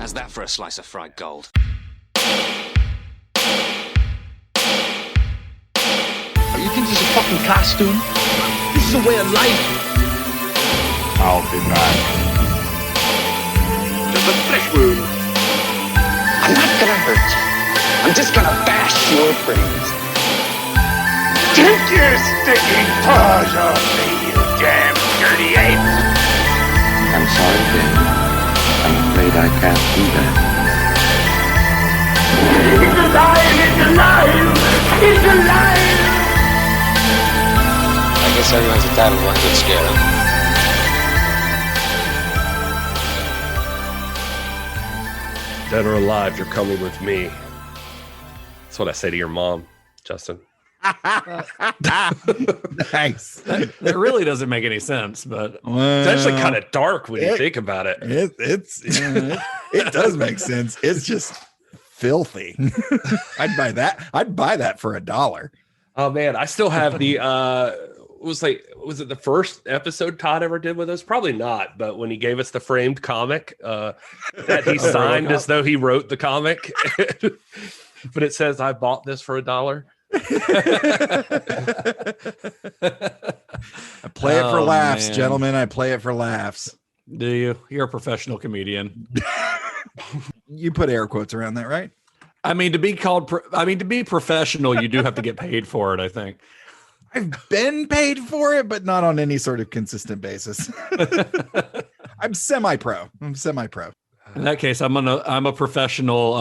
How's that for a slice of fried gold? You think this is a fucking costume? This is a way of life. I'll be back. Just a flesh wound. I'm not gonna hurt you. I'm just gonna bash your brains. Take your stinking paws off me, you damn dirty ape! I'm sorry, Ben. I'm afraid I can't do that. It's alive! It's alive! It's alive! I guess everyone's entitled to one good scare. Dead or alive, you're coming with me. That's what I say to your mom, Justin. Nice. That really doesn't make any sense, but It's actually kind of dark when you think about it. It does make sense. It's just filthy. I'd buy that. I'd buy that for $1. Oh man, I still have the was it the first episode Todd ever did with us? Probably not, but when he gave us the framed comic that he signed as though he wrote the comic. But it says I bought this for $1. I play it for laughs, man. gentlemen. I play it for laughs. do you? You're a professional comedian. You put air quotes around that, right? I mean, to be professional, you do have to get paid for it, I think. I've been paid for it, but not on any sort of consistent basis. I'm semi-pro. In that case, I'm a professional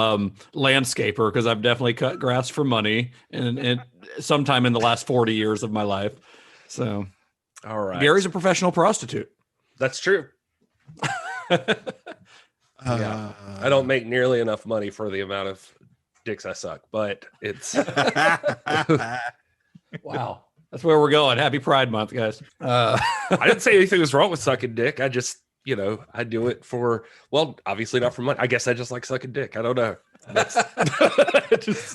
landscaper because I've definitely cut grass for money and sometime in the last 40 years of my life. So, All right. Gary's a professional prostitute. That's true. Yeah. I don't make nearly enough money for the amount of dicks I suck, but it's Wow. That's where we're going. Happy Pride Month, guys. I didn't say anything was wrong with sucking dick. I just, I do it for, well, obviously not for money. I guess I just like sucking dick. I don't know.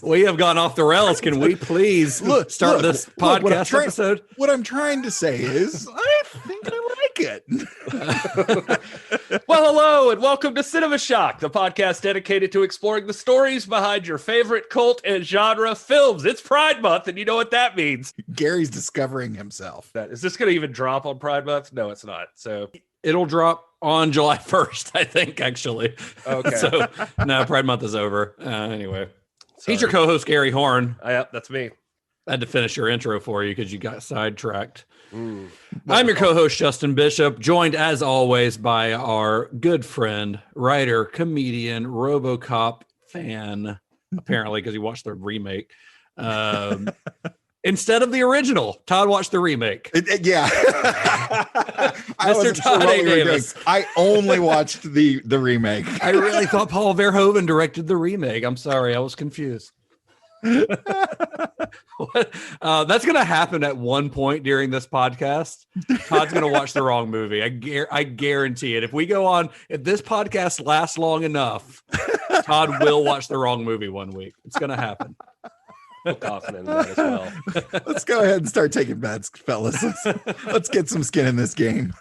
We have gone off the rails. Can we please start this podcast episode? What I'm trying to say is, I think I like it. Well, hello and welcome to Cinema Shock, the podcast dedicated to exploring the stories behind your favorite cult and genre films. It's Pride Month, and you know what that means. Gary's discovering himself. Is this going to even drop on Pride Month? No, it's not. So It'll drop on July 1st, I think, actually. Okay. So, no, Pride Month is over. Anyway. He's your co-host, Gary Horn. Yep, that's me. I had to finish your intro for you because you got sidetracked. I'm your co-host, Justin Bishop, joined as always by our good friend, writer, comedian, ROBOCOP fan, apparently because he watched the remake. Instead of the original, Todd watched the remake. Yeah. I wasn't sure Todd what we were doing. Davis. I only watched the remake. I really thought Paul Verhoeven directed the remake. I'm sorry, I was confused. That's going to happen at one point during this podcast. Todd's going to watch the wrong movie. I guarantee it. If this podcast lasts long enough, Todd will watch the wrong movie one week. It's going to happen. I'm confident in that as well. Let's go ahead and start taking bets, fellas. Let's get some skin in this game.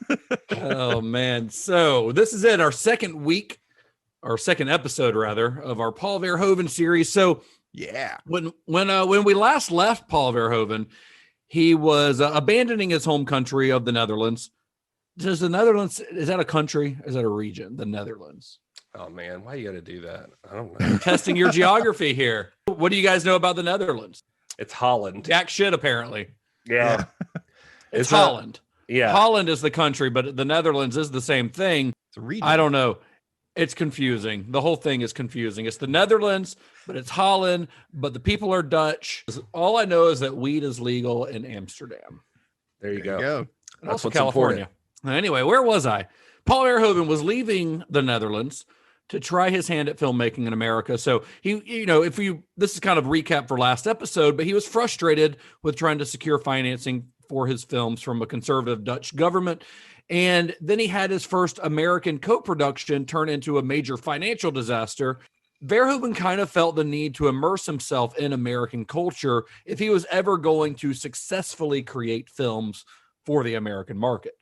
Oh man. So this is it. Our second episode rather of our Paul Verhoeven series. So yeah, when we last left Paul Verhoeven, he was abandoning his home country of the Netherlands. Is that a country? Is that a region? The Netherlands. Oh man, why you got to do that? I don't know. Testing your geography here. What do you guys know about the Netherlands? It's Holland. Jack shit, apparently. Yeah. It's Holland. Yeah. Holland is the country, but the Netherlands is the same thing. It's a region. I don't know. It's confusing. The whole thing is confusing. It's the Netherlands, but it's Holland, but the people are Dutch. All I know is that weed is legal in Amsterdam. There you go. And also California. Anyway, where was I? Paul Verhoeven was leaving the Netherlands to try his hand at filmmaking in America. So this is kind of recap for last episode, but he was frustrated with trying to secure financing for his films from a conservative Dutch government. And then he had his first American co-production turn into a major financial disaster. Verhoeven kind of felt the need to immerse himself in American culture if he was ever going to successfully create films for the American market.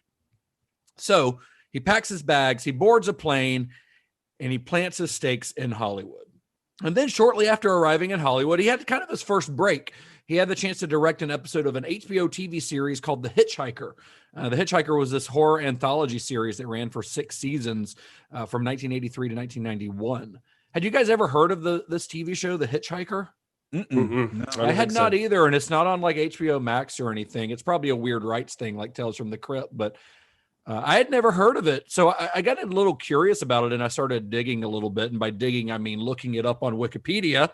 So he packs his bags, he boards a plane, and he plants his stakes in Hollywood. And then shortly after arriving in Hollywood, he had kind of his first break. He had the chance to direct an episode of an HBO TV series called The Hitchhiker. The Hitchhiker was this horror anthology series that ran for 6 seasons from 1983 to 1991. Had you guys ever heard of this TV show, The Hitchhiker? No, I had not either, and it's not on like HBO Max or anything. It's probably a weird rights thing like Tales from the Crypt, but I had never heard of it. So I got a little curious about it, and I started digging a little bit. And by digging, I mean looking it up on Wikipedia.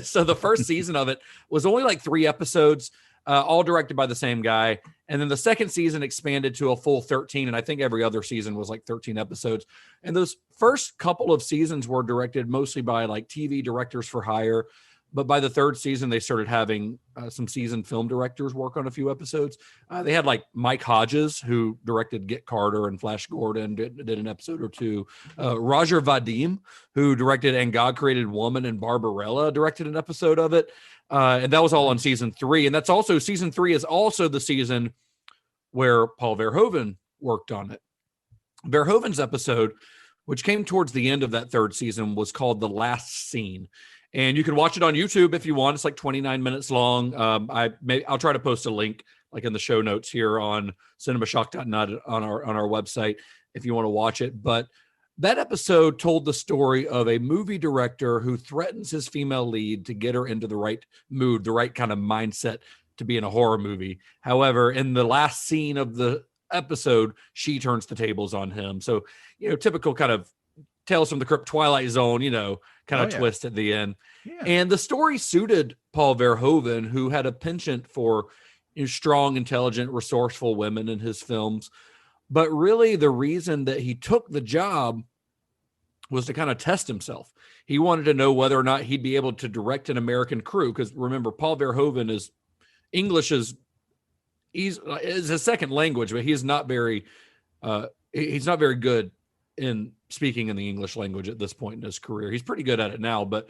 So the first season of it was only like 3 episodes, all directed by the same guy. And then the second season expanded to a full 13. And I think every other season was like 13 episodes. And those first couple of seasons were directed mostly by like TV directors for hire. But by the 3rd season, they started having some seasoned film directors work on a few episodes. They had like Mike Hodges, who directed Get Carter and Flash Gordon, did an episode or 2. Roger Vadim, who directed And God Created Woman and Barbarella, directed an episode of it. And that was all on season 3. And that's also, season 3 is also the season where Paul Verhoeven worked on it. Verhoeven's episode, which came towards the end of that 3rd season, was called The Last Scene. And you can watch it on YouTube if you want. It's like 29 minutes long. I'll try to post a link like in the show notes here on cinemashock.net on our website if you want to watch it. But that episode told the story of a movie director who threatens his female lead to get her into the right mood, the right kind of mindset to be in a horror movie. However, in the last scene of the episode, she turns the tables on him. So, typical kind of Tales from the Crypt, Twilight Zone, kind of twist at the end. Yeah. And the story suited Paul Verhoeven, who had a penchant for strong, intelligent, resourceful women in his films. But really the reason that he took the job was to kind of test himself. He wanted to know whether or not he'd be able to direct an American crew. Because remember, Paul Verhoeven is English is his second language, but he's not very good in speaking in the English language at this point in his career. He's pretty good at it now, but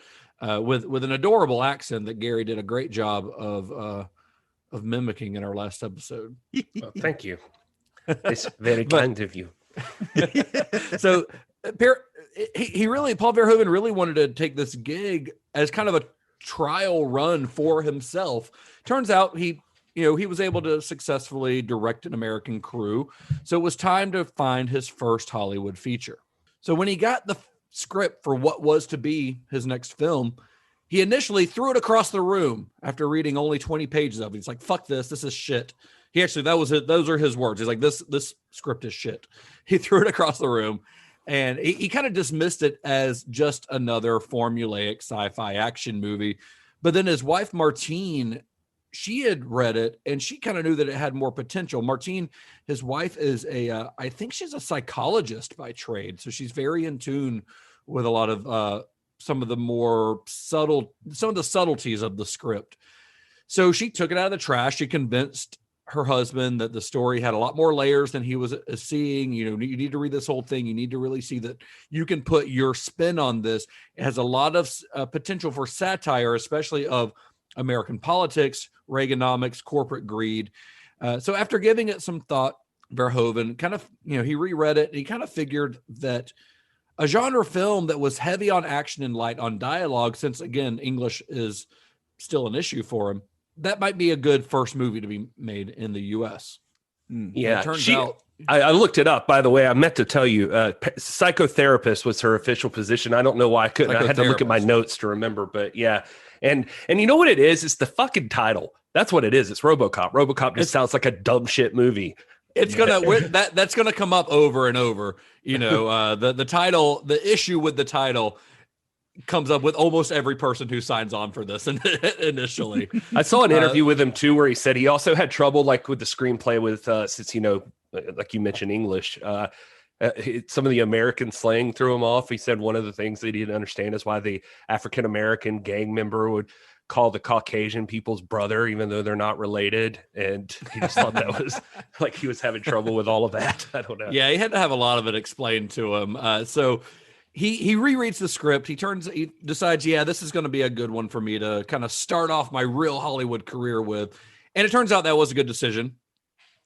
with an adorable accent that Gary did a great job of mimicking in our last episode. Well, thank you. It's very kind of you. So Paul Verhoeven really wanted to take this gig as kind of a trial run for himself. Turns out he was able to successfully direct an American crew. So it was time to find his first Hollywood feature. So when he got the script for what was to be his next film, he initially threw it across the room after reading only 20 pages of it. He's like, fuck this. This is shit. He actually, those are his words. He's like, this script is shit. He threw it across the room, and he kind of dismissed it as just another formulaic sci-fi action movie. But then his wife, Martine, she had read it and she kind of knew that it had more potential. Martine, his wife, is I think she's a psychologist by trade. So she's very in tune with a lot of some of the subtleties of the script. So she took it out of the trash. She convinced her husband that the story had a lot more layers than he was seeing. You need to read this whole thing. You need to really see that you can put your spin on this. It has a lot of potential for satire, especially of American politics, Reaganomics, corporate greed. So after giving it some thought, Verhoeven kind of, he reread it. And he kind of figured that a genre film that was heavy on action and light on dialogue, since again, English is still an issue for him, that might be a good first movie to be made in the U.S. Yeah. It turns out. I looked it up, by the way. I meant to tell you, psychotherapist was her official position. I don't know why I couldn't. I had to look at my notes to remember, but yeah. And you know what it is? It's the fucking title. That's what it is. It's RoboCop. RoboCop just sounds like a dumb shit movie. It's that's gonna come up over and over. The title, the issue with the title comes up with almost every person who signs on for this initially. I saw an interview with him too, where he said he also had trouble like with the screenplay with since like you mentioned English. Some of the American slang threw him off. He said one of the things that he didn't understand is why the African-American gang member would call the Caucasian people's brother, even though they're not related. And he just thought that was like he was having trouble with all of that. I don't know. Yeah, he had to have a lot of it explained to him. So he rereads the script. He decides, this is going to be a good one for me to kind of start off my real Hollywood career with. And it turns out that was a good decision,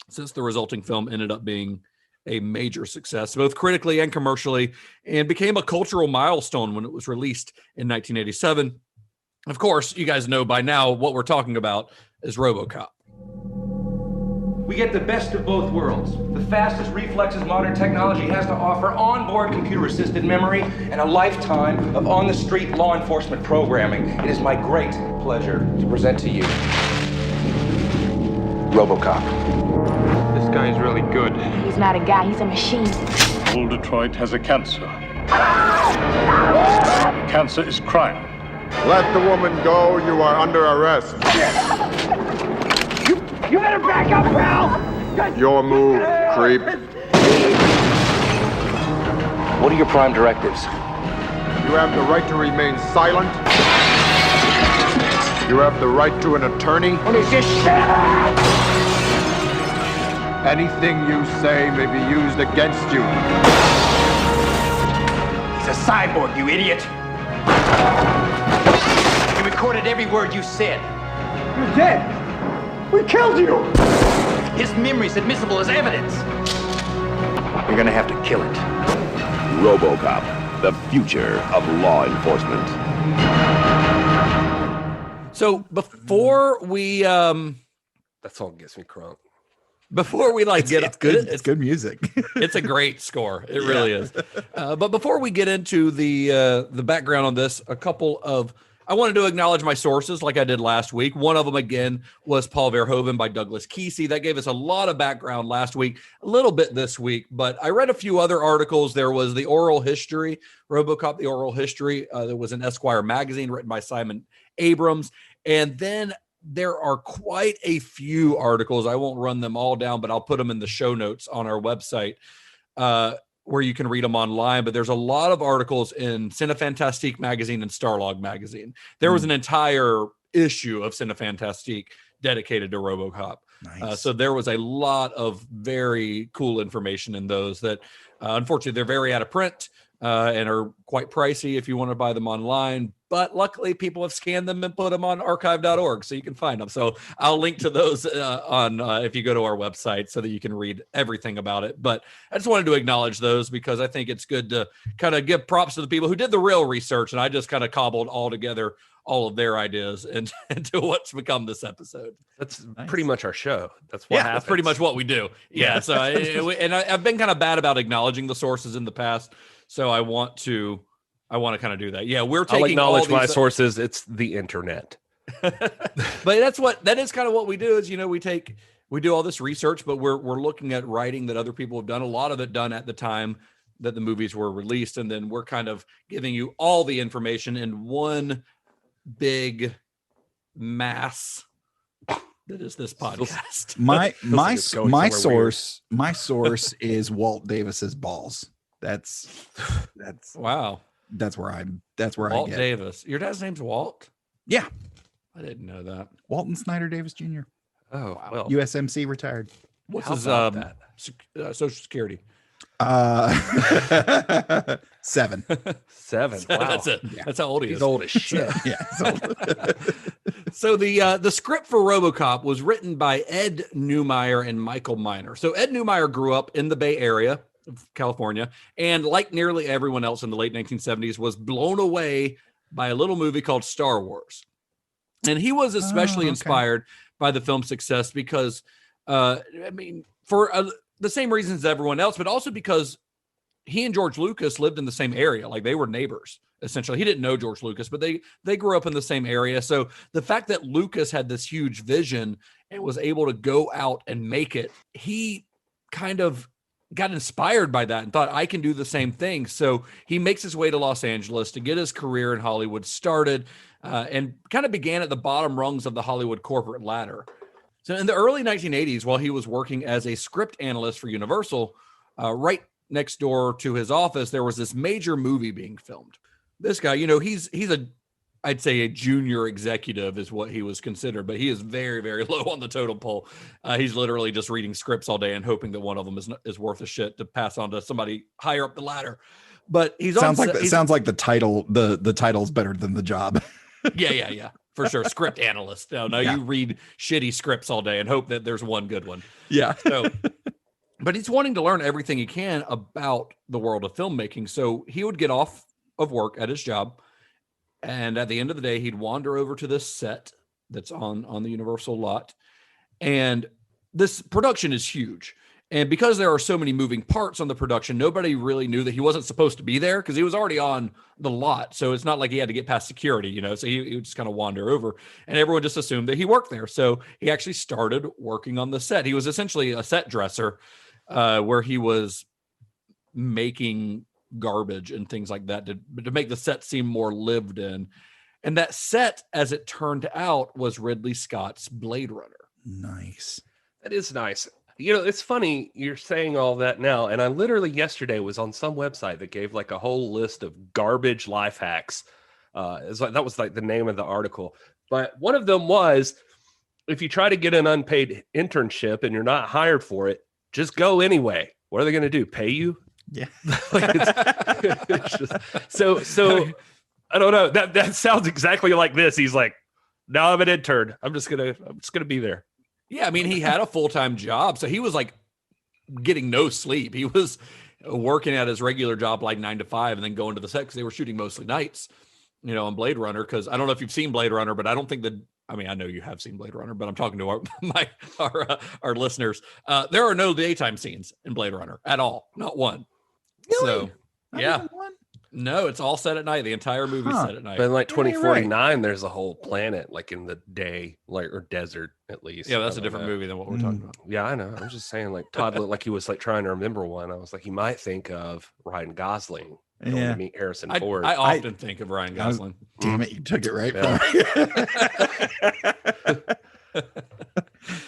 since the resulting film ended up being a major success, both critically and commercially, and became a cultural milestone when it was released in 1987. Of course, you guys know by now what we're talking about is ROBOCOP. We get the best of both worlds. The fastest reflexes modern technology has to offer, onboard computer-assisted memory, and a lifetime of on-the-street law enforcement programming. It is my great pleasure to present to you ROBOCOP. This guy is really good. He's not a guy, he's a machine. All Detroit has a cancer. Cancer is crime. Let the woman go. You are under arrest. You better back up, pal! Your move, creep. What are your prime directives? You have the right to remain silent. You have the right to an attorney. What is this shit? Anything you say may be used against you. He's a cyborg, you idiot! He recorded every word you said. You're dead. We killed you! His memory's admissible as evidence. You're gonna have to kill it. ROBOCOP, the future of law enforcement. So before we That song gets me crunk. before we like get It's good. It's good music. it's a great score. It really is. But before we get into the background on this, I wanted to acknowledge my sources like I did last week. One of them, again, was Paul Verhoeven by Douglas Kesey. That gave us a lot of background last week, a little bit this week. But I read a few other articles. There was the oral history, ROBOCOP, the oral history. There was an Esquire magazine written by Simon Abrams. And then there are quite a few articles. I won't run them all down, but I'll put them in the show notes on our website where you can read them online. But there's a lot of articles in Cinefantastique magazine and Starlog magazine. There was an entire issue of Cinefantastique dedicated to ROBOCOP. Nice. So there was a lot of very cool information in those that unfortunately they're very out of print and are quite pricey if you want to buy them online. But luckily people have scanned them and put them on archive.org so you can find them. So I'll link to those on if you go to our website so that you can read everything about it. But I just wanted to acknowledge those because I think it's good to kind of give props to the people who did the real research. And I just kind of cobbled all together all of their ideas into what's become this episode. That's pretty much our show. That's what happens. That's pretty much what we do. Yeah. So I've been kind of bad about acknowledging the sources in the past. So I want to kind of do that. Yeah, we're taking. I'll acknowledge my sources. It's the internet. But that is kind of what we do. Is we do all this research, but we're looking at writing that other people have done. A lot of it done at the time that the movies were released, and then we're kind of giving you all the information in one big mass. That is this podcast. My source is Walt Davis's balls. That's wow. That's where Walt I get Davis. Your dad's name's Walt? Yeah. I didn't know that. Walton Snyder Davis Jr. Oh, well. USMC retired. What's his Social Security? 7. 7. Wow. That's it. Yeah. That's how old he is. He's old as shit. Yeah. So the script for ROBOCOP was written by Ed Neumeier and Michael Miner. So Ed Neumeier grew up in the Bay Area of California, and like nearly everyone else in the late 1970s, was blown away by a little movie called Star Wars. And he was especially inspired by the film's success because, for the same reasons as everyone else, but also because he and George Lucas lived in the same area. Like they were neighbors, essentially. He didn't know George Lucas, but they grew up in the same area. So the fact that Lucas had this huge vision and was able to go out and make it, he kind of got inspired by that and thought, I can do the same thing. So he makes his way to Los Angeles to get his career in Hollywood started and kind of began at the bottom rungs of the Hollywood corporate ladder. So in the early 1980s, while he was working as a script analyst for Universal, right next door to his office, there was this major movie being filmed. This guy, he's I'd say a junior executive is what he was considered, but he is very, very low on the totem pole. He's literally just reading scripts all day and hoping that one of them is worth a shit to pass on to somebody higher up the ladder. But sounds like the title. The title's better than the job. Yeah, for sure. Script analyst. No, you read shitty scripts all day and hope that there's one good one. Yeah. So but he's wanting to learn everything he can about the world of filmmaking. So he would get off of work at his job, and at the end of the day, he'd wander over to this set that's on the Universal lot. And this production is huge. And because there are so many moving parts on the production, nobody really knew that he wasn't supposed to be there because he was already on the lot. So it's not like he had to get past security, you know, so he would just kind of wander over, and everyone just assumed that he worked there. So he actually started working on the set. He was essentially a set dresser, where he was making garbage and things like that to make the set seem more lived in. And that set, as it turned out, was Ridley Scott's Blade Runner. Nice. That is nice. You know, it's funny you're saying all that now, and I literally yesterday was on some website that gave like a whole list of garbage life hacks. It's like, that was like the name of the article. But one of them was, if you try to get an unpaid internship and you're not hired for it, just go anyway. What are they going to do? Pay you? Yeah. Like it's just, so I don't know. That sounds exactly like this. He's like, no, I'm an intern. I'm just gonna be there. Yeah, I mean, he had a full-time job, so he was like getting no sleep. He was working at his regular job like 9 to 5 and then going to the set because they were shooting mostly nights, you know, on Blade Runner. Because I don't know if you've seen Blade Runner, but I don't think that, I mean, I know you have seen Blade Runner, but I'm talking to our listeners. There are no daytime scenes in Blade Runner at all, not one. Really? So, yeah. No, it's all set at night. The entire movie's set at night. But in like 2049, there's a whole planet like in the day, like, or desert at least. Yeah, that's a different movie than what we're talking about. Yeah, I know. I'm just saying, like, Todd looked like he was like trying to remember one. I was like, he might think of Ryan Gosling going to meet Harrison Ford. I often think of Ryan Gosling. Damn it, you took it right from me.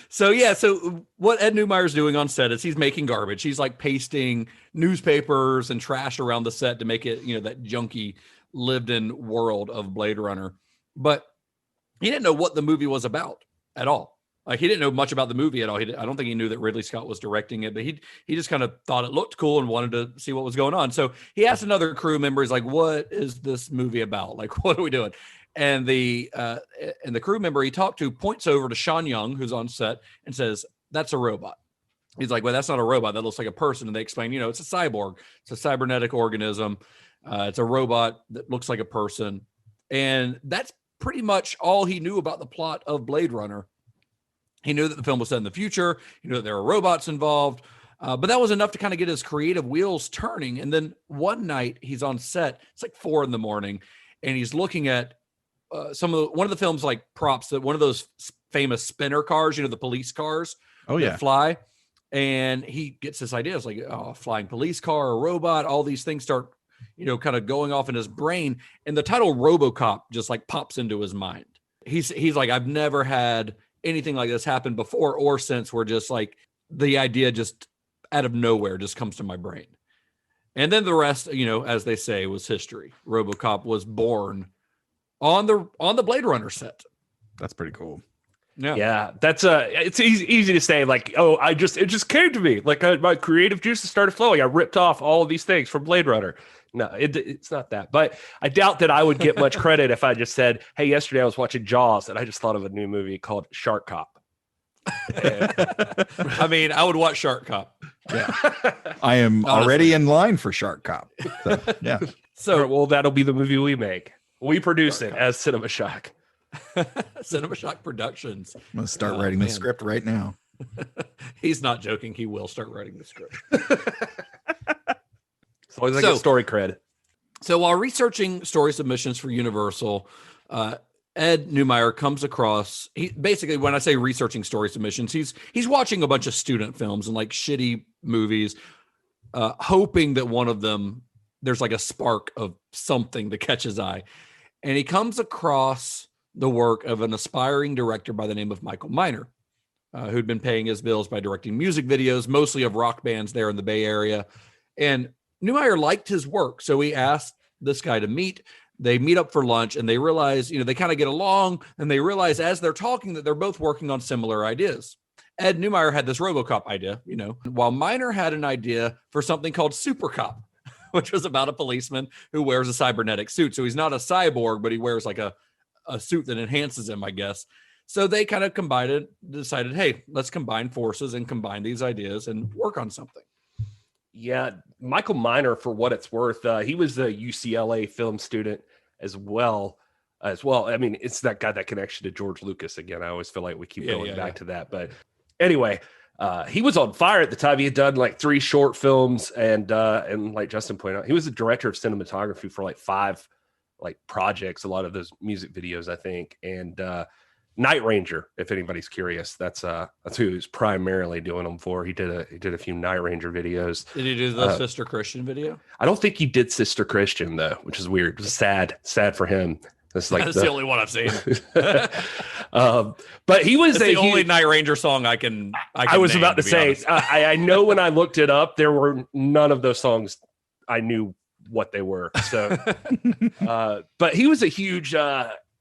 So what Ed Neumeier's doing on set is he's making garbage. He's like pasting newspapers and trash around the set to make it, you know, that junky lived-in world of Blade Runner. But he didn't know what the movie was about at all. Like, he didn't know much about the movie at all. I don't think he knew that Ridley Scott was directing it, but he just kind of thought it looked cool and wanted to see what was going on. So he asked another crew member, he's like, what is this movie about? Like, what are we doing? And the crew member he talked to points over to Sean Young, who's on set, and says, that's a robot. He's like, well, that's not a robot. That looks like a person. And they explain, you know, it's a cyborg. It's a cybernetic organism. It's a robot that looks like a person. And that's pretty much all he knew about the plot of Blade Runner. He knew that the film was set in the future. He knew that there were robots involved. But that was enough to kind of get his creative wheels turning. And then one night he's on set. It's like 4 a.m. and he's looking at one of the film's like props, that one of those famous spinner cars, you know, the police cars that fly. And he gets this idea. It's like, oh, a flying police car, a robot, all these things start, you know, kind of going off in his brain. And the title ROBOCOP just like pops into his mind. He's like, I've never had anything like this happen before or since, where just like the idea just out of nowhere just comes to my brain. And then the rest, you know, as they say, was history. ROBOCOP was born on the Blade Runner set. That's pretty cool. Yeah, that's it's easy to say, like, oh, it just came to me, like my creative juices started flowing. I ripped off all of these things from Blade Runner. No, it's not that, but I doubt that I would get much credit if I just said, hey, yesterday I was watching Jaws and I just thought of a new movie called Shark Cop. I mean, I would watch Shark Cop. Yeah, I am already in line for Shark Cop. So, yeah. So, well, that'll be the movie we make. We produce it as Cinema Shock. Cinema Shock Productions. I'm gonna start writing the script right now. He's not joking. He will start writing the script. As long as I get story cred. So while researching story submissions for Universal, Ed Neumeier comes across, basically, when I say researching story submissions, he's watching a bunch of student films and like shitty movies, hoping that one of them, there's like a spark of something to catch his eye. And he comes across the work of an aspiring director by the name of Michael Miner, who'd been paying his bills by directing music videos, mostly of rock bands there in the Bay Area. And Neumeier liked his work, so he asked this guy to meet. They meet up for lunch, and they realize, you know, they kind of get along, and they realize as they're talking that they're both working on similar ideas. Ed Neumeier had this ROBOCOP idea, you know, while Miner had an idea for something called Super Cop, which was about a policeman who wears a cybernetic suit. So he's not a cyborg, but he wears like a suit that enhances him, I guess. So they kind of decided, hey, let's combine forces and combine these ideas and work on something. Yeah, Michael Miner, for what it's worth, he was a UCLA film student as well. I mean, it's that got that connection to George Lucas again. I always feel like we keep going back to that. But anyway, he was on fire at the time. He had done like 3 short films, and like Justin pointed out, he was the director of cinematography for like 5 like projects, a lot of those music videos, I think. And Night Ranger, if anybody's curious, that's who he's primarily doing them for. He did a few Night Ranger videos. Did he do the Sister Christian video? I don't think he did Sister Christian though, which is weird. It's sad for him. That's like the only one I've seen. But he was the only Night Ranger song I can was name, about to say. I know when I looked it up, there were none of those songs I knew what they were. So, but he was a huge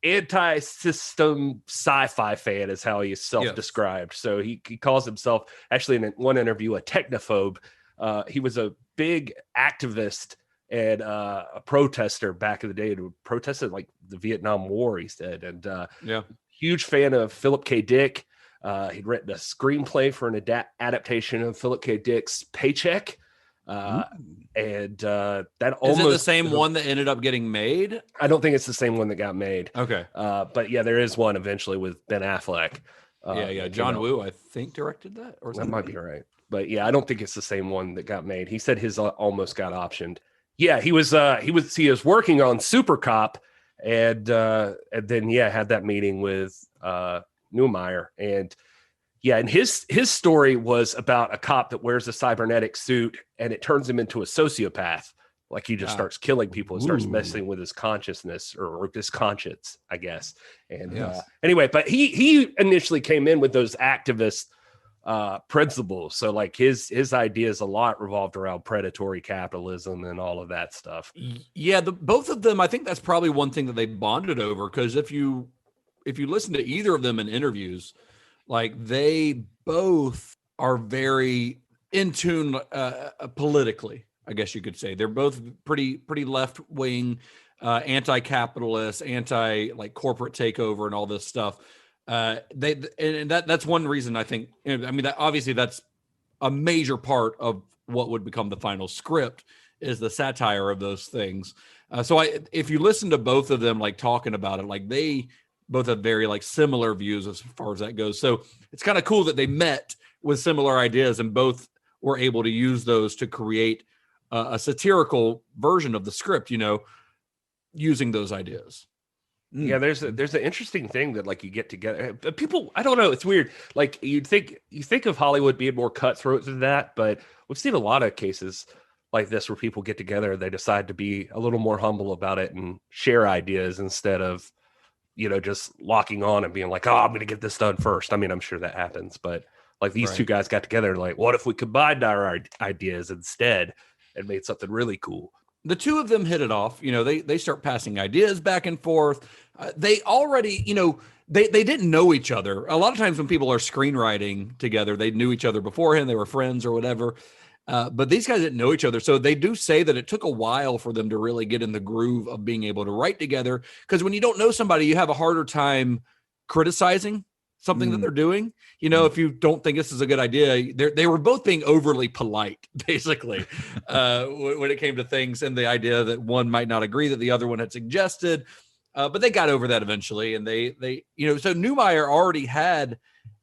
anti-system sci-fi fan, is how he self-described. Yes. So he calls himself, actually in one interview, a technophobe. He was a big activist and a protester back in the day, who protested like the Vietnam War, he said. And huge fan of Philip K. Dick. He'd written a screenplay for an adaptation of Philip K. Dick's Paycheck. And that almost is it the same one that ended up getting made? I don't think it's the same one that got made. Okay. But yeah, there is one eventually with Ben Affleck. John Woo, I think, directed that, or that might be right. But yeah, I don't think it's the same one that got made. He said his almost got optioned. Yeah, he was working on Super Cop, and then had that meeting with Neumeier. And his story was about a cop that wears a cybernetic suit and it turns him into a sociopath. Like he just starts killing people and starts messing with his consciousness or his conscience, I guess. And anyway, but he initially came in with those activist principles. So like his ideas a lot revolved around predatory capitalism and all of that stuff. Yeah, both of them, I think that's probably one thing that they bonded over, because if you listen to either of them in interviews, like they both are very in tune politically, I guess you could say. They're both pretty left wing, anti-capitalist, anti like corporate takeover and all this stuff. That's one reason I think. I mean, that obviously that's a major part of what would become the final script, is the satire of those things. So if you listen to both of them like talking about it, like they both have very like similar views as far as that goes. So it's kind of cool that they met with similar ideas and both were able to use those to create a satirical version of the script, using those ideas. Yeah, there's an interesting thing that like you get together. People, I don't know, it's weird. Like you think of Hollywood being more cutthroat than that, but we've seen a lot of cases like this where people get together and they decide to be a little more humble about it and share ideas instead of just locking on and being like, oh, I'm going to get this done first. I mean, I'm sure that happens, but like these two guys got together and like, what if we combined our ideas instead and made something really cool? The two of them hit it off. They start passing ideas back and forth. They already, they didn't know each other. A lot of times when people are screenwriting together, they knew each other beforehand. They were friends or whatever. But these guys didn't know each other. So they do say that it took a while for them to really get in the groove of being able to write together. Because when you don't know somebody, you have a harder time criticizing something that they're doing. If you don't think this is a good idea, they were both being overly polite, basically, when it came to things and the idea that one might not agree that the other one had suggested. But they got over that eventually. And they so Neumeier already had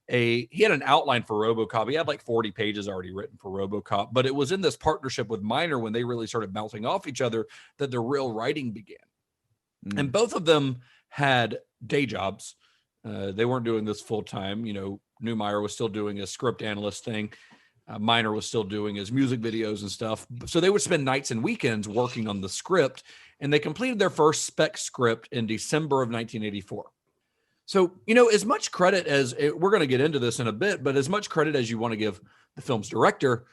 an outline for ROBOCOP. He had like 40 pages already written for ROBOCOP, but it was in this partnership with Miner when they really started bouncing off each other that the real writing began. And both of them had day jobs. They weren't doing this full time. Neumeier was still doing his script analyst thing. Miner was still doing his music videos and stuff. So they would spend nights and weekends working on the script, and they completed their first spec script in December of 1984. So, as much credit as we're going to get into this in a bit, but as much credit as you want to give the film's director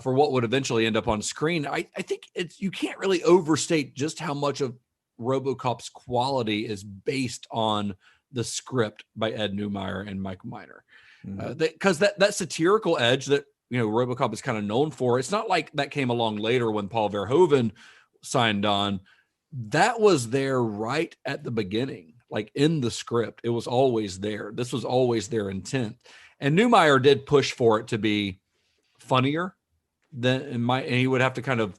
for what would eventually end up on screen, I think you can't really overstate just how much of ROBOCOP's quality is based on the script by Ed Neumeier and Michael Miner. Because that satirical edge that, ROBOCOP is kind of known for, it's not like that came along later when Paul Verhoeven signed on. That was there right at the beginning. like in the script. It was always there. This was always their intent. And Neumeier did push for it to be funnier than and he would have to kind of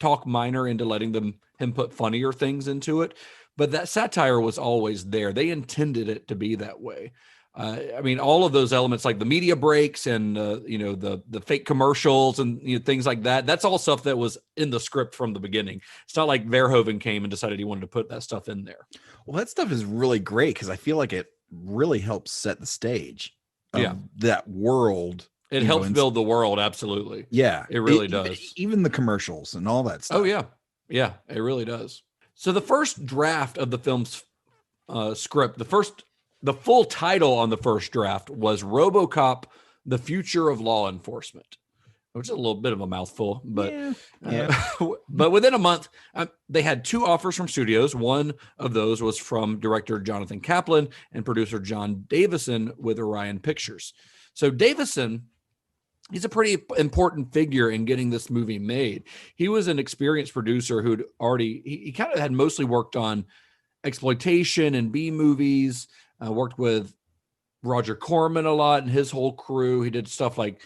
talk Miner into letting him put funnier things into it. But that satire was always there. They intended it to be that way. I mean, all of those elements, like the media breaks and the fake commercials and things like that. That's all stuff that was in the script from the beginning. It's not like Verhoeven came and decided he wanted to put that stuff in there. Well, that stuff is really great because I feel like it really helps set the stage of that world. It helps build the world. Absolutely. Yeah, it really does. Even the commercials and all that stuff. Oh, yeah. Yeah, it really does. So the first draft of the film's script, the full title on the first draft was ROBOCOP, The Future of Law Enforcement, which is a little bit of a mouthful, but but within a month, they had 2 offers from studios. One of those was from director Jonathan Kaplan and producer John Davison with Orion Pictures. So Davison, he's a pretty important figure in getting this movie made. He was an experienced producer who'd already, he kind of had mostly worked on exploitation and B movies, worked with Roger Corman a lot and his whole crew. He did stuff like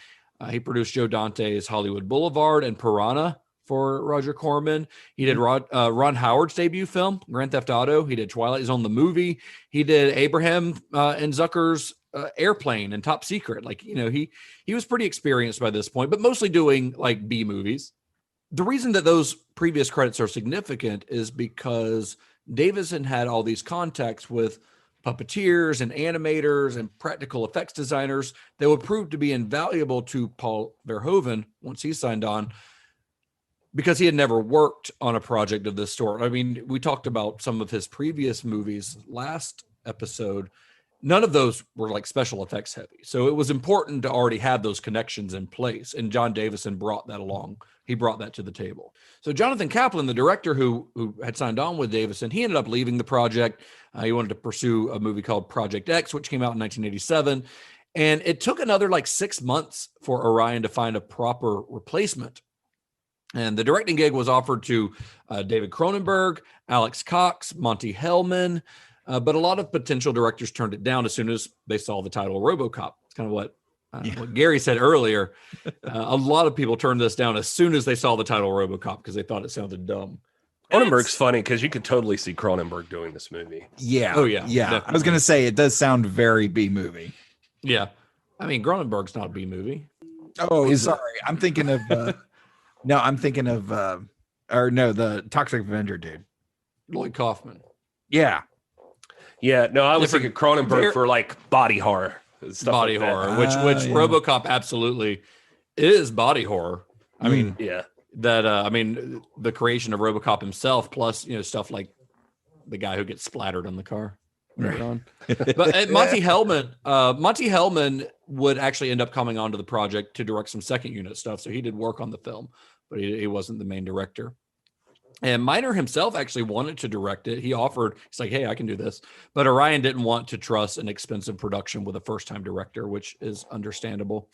he produced Joe Dante's Hollywood Boulevard and Piranha for Roger Corman. He did Ron Howard's debut film, Grand Theft Auto. He did Twilight Zone, the movie. He did Abraham and Zucker's Airplane and Top Secret. Like, he was pretty experienced by this point, but mostly doing like B movies. The reason that those previous credits are significant is because Davison had all these contacts with puppeteers and animators and practical effects designers that would prove to be invaluable to Paul Verhoeven once he signed on, because he had never worked on a project of this sort. I mean, we talked about some of his previous movies last episode. None of those were like special effects heavy. So it was important to already have those connections in place. And John Davison brought that along. He brought that to the table. So Jonathan Kaplan, the director who had signed on with Davison, he ended up leaving the project. He wanted to pursue a movie called Project X, which came out in 1987. And it took another like 6 months for Orion to find a proper replacement. And the directing gig was offered to David Cronenberg, Alex Cox, Monty Hellman, but a lot of potential directors turned it down as soon as they saw the title ROBOCOP. It's kind of what Gary said earlier. A lot of people turned this down as soon as they saw the title ROBOCOP because they thought it sounded dumb. Cronenberg's funny because you could totally see Cronenberg doing this movie. Yeah. Oh, yeah. Yeah. Definitely. I was going to say, it does sound very B movie. Yeah. I mean, Cronenberg's not a B movie. Oh, sorry. I'm thinking of, the Toxic Avenger dude. Lloyd Kaufman. Yeah. Yeah. No, I was thinking Cronenberg for like body horror. Body horror, which ROBOCOP absolutely is body horror. I mean, the creation of ROBOCOP himself, plus stuff like the guy who gets splattered on the car. Right. But Monty Hellman would actually end up coming onto the project to direct some second unit stuff. So he did work on the film, but he wasn't the main director. And Miner himself actually wanted to direct it. He's like, hey, I can do this. But Orion didn't want to trust an expensive production with a first-time director, which is understandable.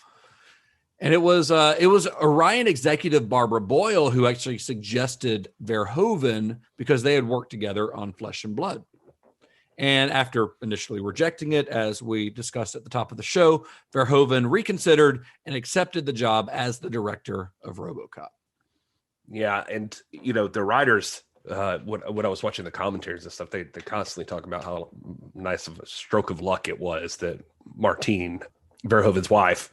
And it was Orion executive Barbara Boyle who actually suggested Verhoeven because they had worked together on Flesh and Blood. And after initially rejecting it, as we discussed at the top of the show, Verhoeven reconsidered and accepted the job as the director of ROBOCOP. Yeah, and the writers, when I was watching the commentaries and stuff, they constantly talk about how nice of a stroke of luck it was that Martine, Verhoeven's wife,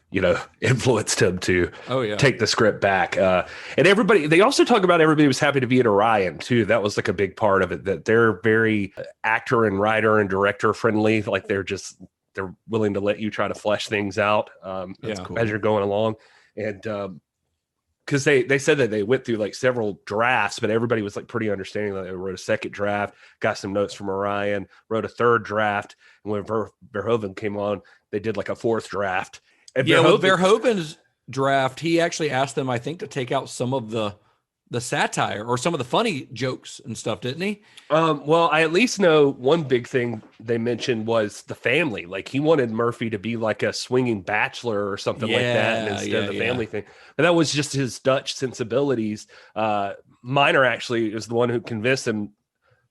influenced him to take the script back. And they also talk about everybody was happy to be at Orion too. That was like a big part of it, that they're very actor and writer and director friendly. Like they're willing to let you try to flesh things out as you're going along. And because they said that they went through like several drafts, but everybody was like pretty understanding. That they wrote a second draft, got some notes from Orion, wrote a third draft, and when Verhoeven came on, they did like a fourth draft. And with Verhoeven's draft, he actually asked them, I think, to take out some of the satire or some of the funny jokes and stuff, didn't he? Well, I at least know one big thing they mentioned was the family. Like he wanted Murphy to be like a swinging bachelor or something like that instead of the family thing. And that was just his Dutch sensibilities. Miner actually is the one who convinced him.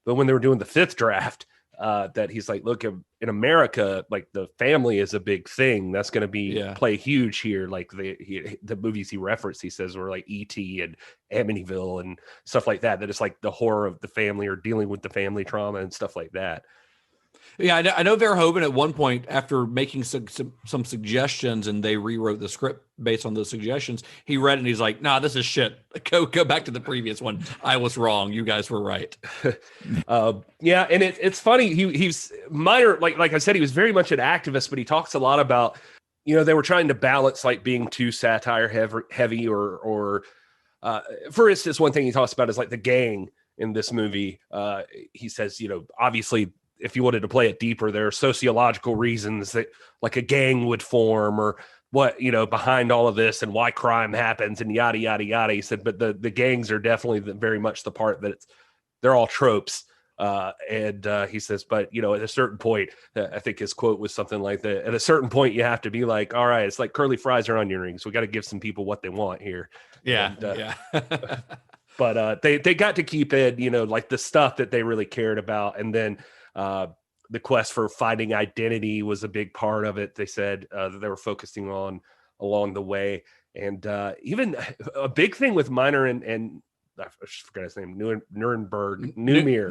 But when they were doing the fifth draft, that he's like, look, in America, like the family is a big thing. That's going to be play huge here. Like the movies he referenced, he says, were like E.T. and Amityville and stuff like that. That it's like the horror of the family or dealing with the family trauma and stuff like that. Yeah, I know Verhoeven at one point, after making some suggestions, and they rewrote the script based on those suggestions, he read it and he's like, "Nah, this is shit. Go back to the previous one. I was wrong. You guys were right." Yeah, and it's funny. He's Miner, like I said, he was very much an activist, but he talks a lot about, they were trying to balance like being too satire heavy or for instance, one thing he talks about is like the gang in this movie. He says, obviously, if you wanted to play it deeper, there are sociological reasons that like a gang would form or what, behind all of this and why crime happens and yada, yada, yada. He said, but the gangs are definitely very much the part that they're all tropes. And he says, but at a certain point, I think his quote was something like that. At a certain point, you have to be like, all right, it's like curly fries or onion rings. We got to give some people what they want here. Yeah. And, yeah. But they got to keep it, like the stuff that they really cared about. And then, the quest for finding identity was a big part of it. They said that they were focusing on along the way. And even a big thing with Miner and I forgot his name, Neumeier.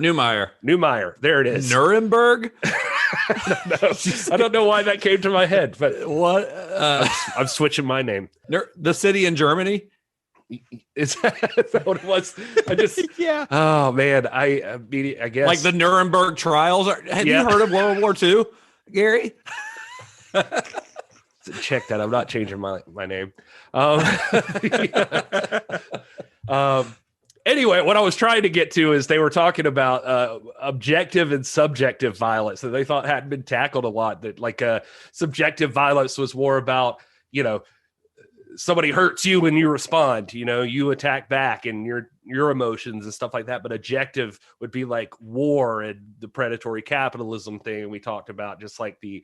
There it is. Nuremberg? I don't know why that came to my head, but what? I'm switching my name. The city in Germany? Is that what it was? I just yeah. Oh man, I guess like the Nuremberg trials. Have you heard of World War II, Gary? Check that. I'm not changing my name. Anyway, what I was trying to get to is they were talking about objective and subjective violence that they thought hadn't been tackled a lot. That like subjective violence was more about somebody hurts you and you respond, you attack back and your emotions and stuff like that. But objective would be like war and the predatory capitalism thing we talked about, just like the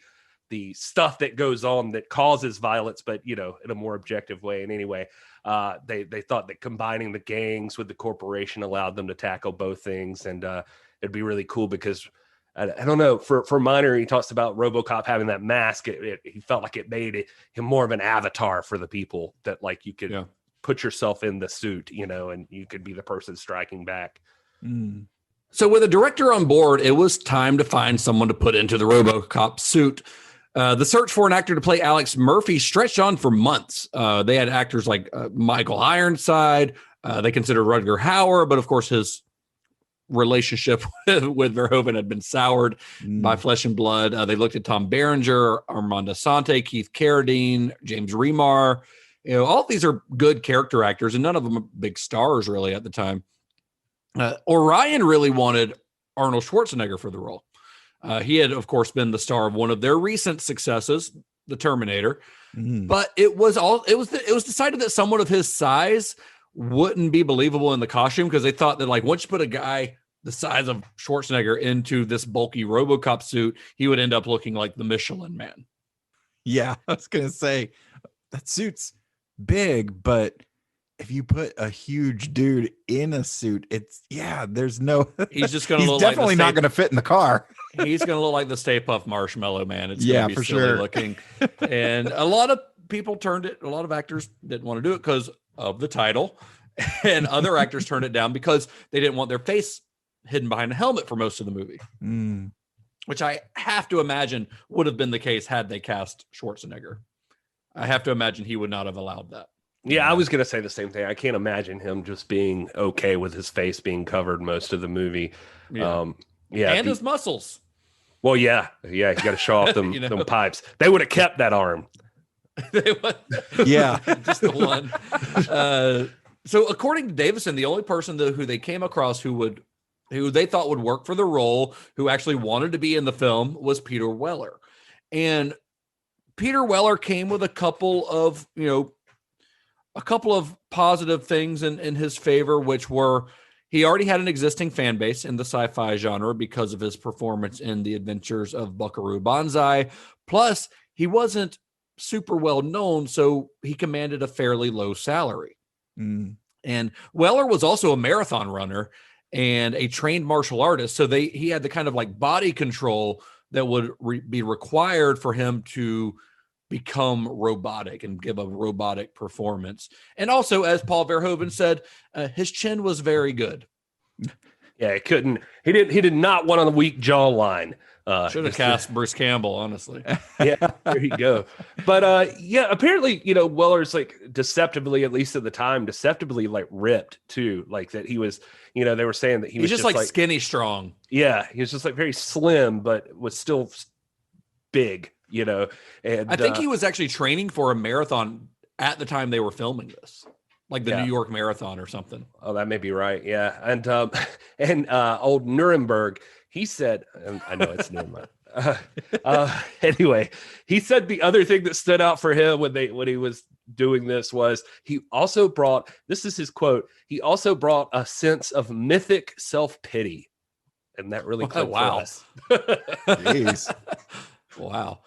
stuff that goes on that causes violence, but in a more objective way. And anyway, they thought that combining the gangs with the corporation allowed them to tackle both things. And it'd be really cool because I don't know, for Miner, he talks about RoboCop having that mask. He felt like it made him more of an avatar for the people, that like you could put yourself in the suit, and you could be the person striking back. Mm. So with a director on board, it was time to find someone to put into the RoboCop suit. The search for an actor to play Alex Murphy stretched on for months. They had actors like Michael Ironside. They considered Rutger Hauer, but of course his relationship with Verhoeven had been soured by Flesh and Blood. They looked at Tom Berenger, Armand Assante, Keith Carradine, James Remar. All of these are good character actors, and none of them are big stars really at the time. Orion really wanted Arnold Schwarzenegger for the role. He had, of course, been the star of one of their recent successes, The Terminator. But it was decided that someone of his size wouldn't be believable in the costume, because they thought that like once you put a guy the size of Schwarzenegger into this bulky RoboCop suit, he would end up looking like the Michelin Man. Yeah, I was gonna say that suit's big, but if you put a huge dude in a suit, there's no. He's just gonna. He's look definitely like not gonna fit in the car. He's gonna look like the Stay Puft Marshmallow Man. It's gonna be for silly sure looking, and a lot of people turned it. A lot of actors didn't want to do it because of the title, and other actors turned it down because they didn't want their face hidden behind a helmet for most of the movie, which I have to imagine would have been the case had they cast Schwarzenegger. I have to imagine he would not have allowed that. Yeah, I was going to say the same thing. I can't imagine him just being okay with his face being covered most of the movie. And his muscles. Well, yeah, you got to show off them, them pipes. They would have kept that arm. Yeah, just the one. So according to Davison, the only person who they came across who they thought would work for the role, who actually wanted to be in the film, was Peter Weller. And Peter Weller came with a couple of positive things in his favor, which were he already had an existing fan base in the sci-fi genre because of his performance in The Adventures of Buckaroo Banzai. Plus, he wasn't super well known, so he commanded a fairly low salary. And Weller was also a marathon runner, and a trained martial artist. So he had the kind of like body control that would be required for him to become robotic and give a robotic performance. And also, as Paul Verhoeven said, his chin was very good. Yeah, he did not want on the weak jawline. Should have cast Bruce Campbell, honestly. Yeah, there you go. But yeah, apparently, Weller's like deceptively, at least at the time, like ripped too. Like that he was, they were saying that he was just like skinny strong. Yeah, he was just like very slim, but was still big, And I think he was actually training for a marathon at the time they were filming this. Like the New York Marathon or something. Oh, that may be right. Yeah. And old Nuremberg, he said, I know it's Nuremberg. Anyway, he said the other thing that stood out for him when he was doing this was he also brought, this is his quote, he also brought a sense of mythic self-pity. And that really clicked for us. Jeez. Wow.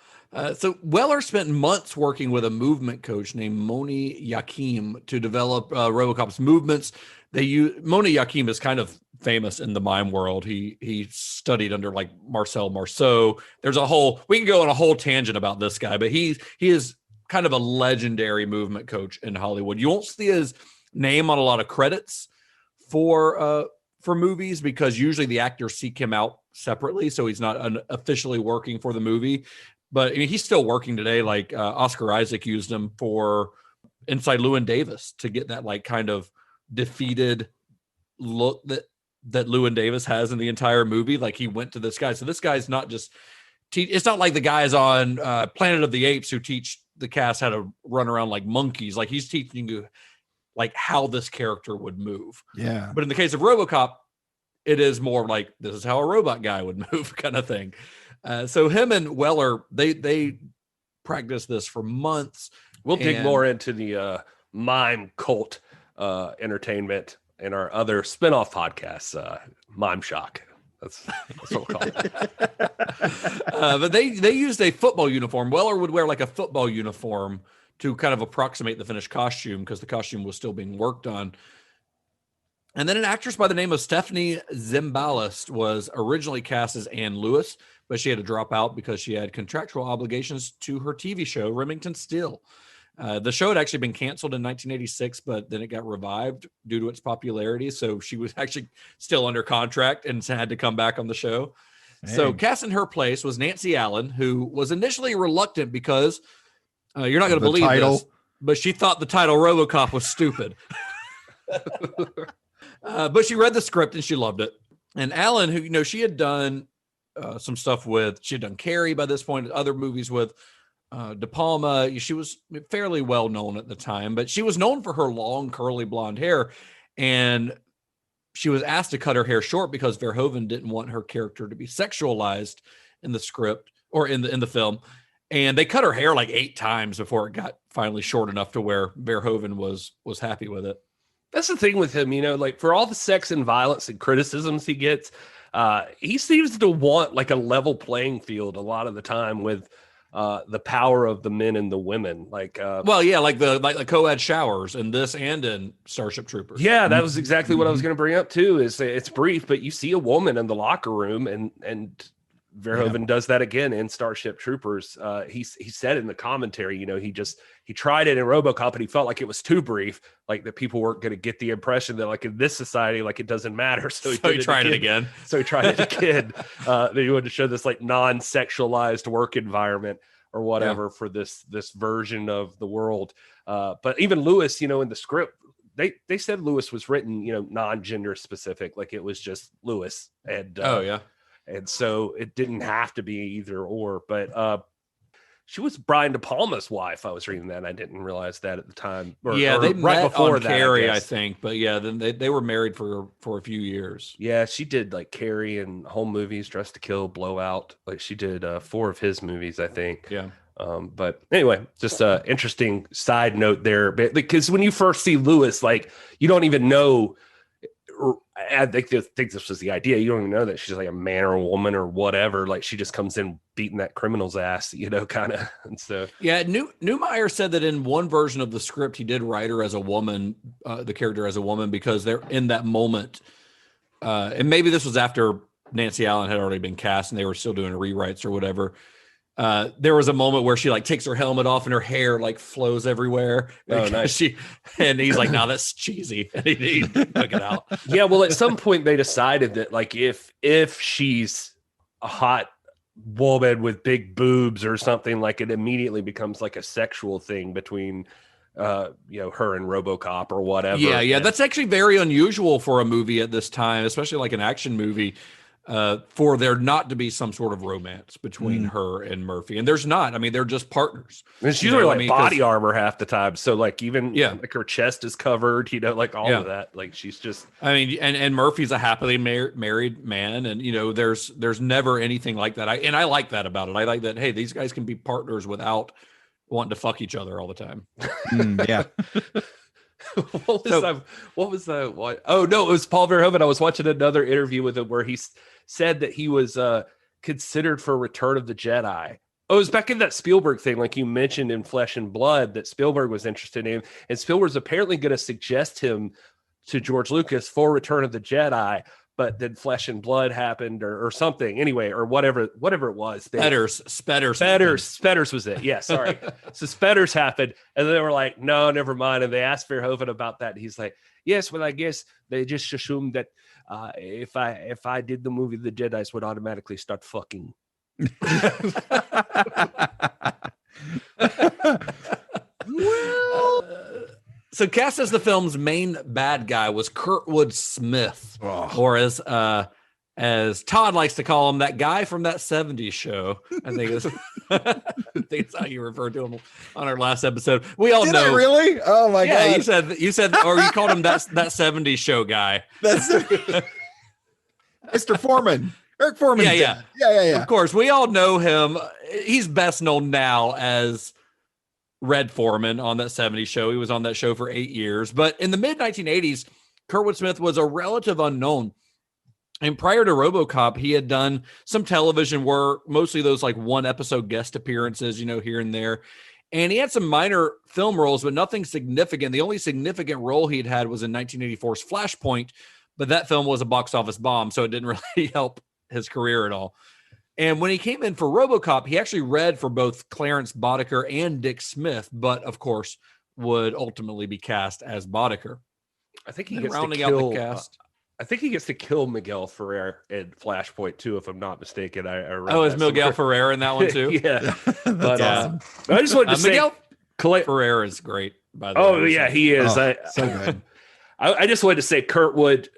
So Weller spent months working with a movement coach named Moni Yakim to develop RoboCop's movements. Moni Yakim is kind of famous in the mime world. He studied under like Marcel Marceau. We can go on a whole tangent about this guy, but he is kind of a legendary movement coach in Hollywood. You won't see his name on a lot of credits for movies because usually the actors seek him out separately, so he's not officially working for the movie. But he's still working today. Like Oscar Isaac used him for Inside Llewyn Davis to get that like kind of defeated look that Llewyn Davis has in the entire movie. Like he went to this guy. So this guy's not just it's not like the guys on Planet of the Apes who teach the cast how to run around like monkeys. Like he's teaching you like how this character would move. Yeah. But in the case of RoboCop, it is more like this is how a robot guy would move kind of thing. So him and Weller, they practiced this for months. We'll dig more into the mime cult entertainment in our other spinoff podcasts, Mime Shock. That's what we'll call it. But they used a football uniform. Weller would wear like a football uniform to kind of approximate the finished costume because the costume was still being worked on. And then an actress by the name of Stephanie Zimbalist was originally cast as Ann Lewis, but she had to drop out because she had contractual obligations to her TV show, Remington Steele. The show had actually been canceled in 1986, but then it got revived due to its popularity. So she was actually still under contract and had to come back on the show. Dang. So cast in her place was Nancy Allen, who was initially reluctant because you're not going to believe this, but she thought the title RoboCop was stupid. But she read the script and she loved it. And Allen, who, she had done some stuff she had done Carrie by this point, other movies with De Palma. She was fairly well known at the time, but she was known for her long curly blonde hair. And she was asked to cut her hair short because Verhoeven didn't want her character to be sexualized in the script or in the film. And they cut her hair like 8 times before it got finally short enough to where Verhoeven was happy with it. That's the thing with him, like for all the sex and violence and criticisms he gets, he seems to want like a level playing field a lot of the time with the power of the men and the women. Like, like the co-ed showers in this and in Starship Troopers. Yeah, that was exactly what I was going to bring up too. Is it's brief, but you see a woman in the locker room, and Verhoeven does that again in Starship Troopers. He said in the commentary, he tried it in RoboCop, and he felt like it was too brief, like that people weren't going to get the impression that like in this society, like it doesn't matter. So he tried it again. So he tried it again. That he wanted to show this like non-sexualized work environment or whatever for this version of the world. But even Lewis, in the script, they said Lewis was written, non-gender specific, like it was just Lewis. And and so it didn't have to be either or, but she was Brian De Palma's wife. I was reading that, and I didn't realize that at the time. They right met before on that, Carrie, I think. But yeah, then they were married for a few years. Yeah, she did like Carrie and home movies, Dressed to Kill, Blowout. Like she did 4 of his movies, I think. Yeah. But anyway, just an interesting side note there, because when you first see Lewis, like you don't even know. I think this was the idea. You don't even know that she's like a man or a woman or whatever. Like she just comes in beating that criminal's ass, kind of. And so, yeah, Neumeier said that in one version of the script, he did write her as a woman, the character as a woman, because they're in that moment. and maybe this was after Nancy Allen had already been cast and they were still doing rewrites or whatever. There was a moment where she like takes her helmet off and her hair like flows everywhere. Oh, nice. And he's like, "No, that's cheesy." And he took it out. Yeah, well, at some point they decided that like if she's a hot woman with big boobs or something, like it immediately becomes like a sexual thing between her and RoboCop or whatever. Yeah, that's actually very unusual for a movie at this time, especially like an action movie, for there not to be some sort of romance between her and Murphy. And there's not. I mean, they're just partners. And she's usually body armor half the time. So like even like her chest is covered, like all of that. Like she's just, I mean, and Murphy's a happily married man. And, there's never anything like that. I like that about it. I like that, hey, these guys can be partners without wanting to fuck each other all the time. Yeah. What was that? Oh no, it was Paul Verhoeven. I was watching another interview with him where he said that he was considered for Return of the Jedi. Oh, it was back in that Spielberg thing, like you mentioned in Flesh and Blood, that Spielberg was interested in, and Spielberg's apparently going to suggest him to George Lucas for Return of the Jedi. But then Flesh and Blood happened or something anyway, or whatever it was. Spetters was it. Yeah, sorry. So Spetters happened. And they were like, no, never mind. And they asked Verhoeven about that. And he's like, yes, well, I guess they just assumed that if I did the movie, the Jedis would automatically start fucking. So cast as the film's main bad guy was Kurtwood Smith, or as Todd likes to call him, that guy from that 70s show. I think it's how you referred to him on our last episode. We all know. I really? Oh my god! You said, or you called him that 70s show guy. That's Mr. Foreman. Eric Foreman. Yeah. Of course, we all know him. He's best known now as Red Foreman on that 70s show. He was on that show for 8 years. But in the mid-1980s, Kurtwood Smith was a relative unknown. And prior to RoboCop, he had done some television work, mostly those like one-episode guest appearances, here and there. And he had some minor film roles, but nothing significant. The only significant role he'd had was in 1984's Flashpoint, but that film was a box office bomb, so it didn't really help his career at all. And when he came in for RoboCop, he actually read for both Clarence Boddicker and Dick Smith, but of course would ultimately be cast as Boddicker. I think he gets to kill. I think he gets to kill Miguel Ferrer in Flashpoint too, if I'm not mistaken. Is Miguel Ferrer in that one too? Yeah, but awesome. I just wanted to say Miguel Ferrer is great. By the way, oh yeah, he is. So good. I just wanted to say Kurtwood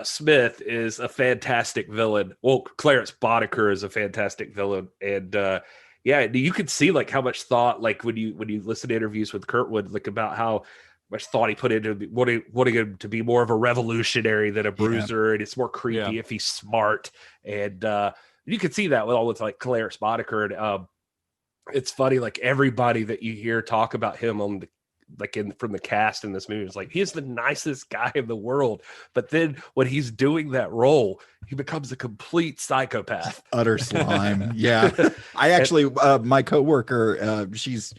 Smith is a fantastic villain. Well, Clarence Boddicker is a fantastic villain, and you could see like how much thought, like when you listen to interviews with Kurtwood, like about how much thought he put into wanting him to be more of a revolutionary than a bruiser, and it's more creepy if he's smart, and you could see that with like Clarence Boddicker, and it's funny, like everybody that you hear talk about him on the from the cast in this movie, it's like he's the nicest guy in the world, but then when he's doing that role, he becomes a complete psychopath, utter slime. Yeah, I actually, my coworker, she's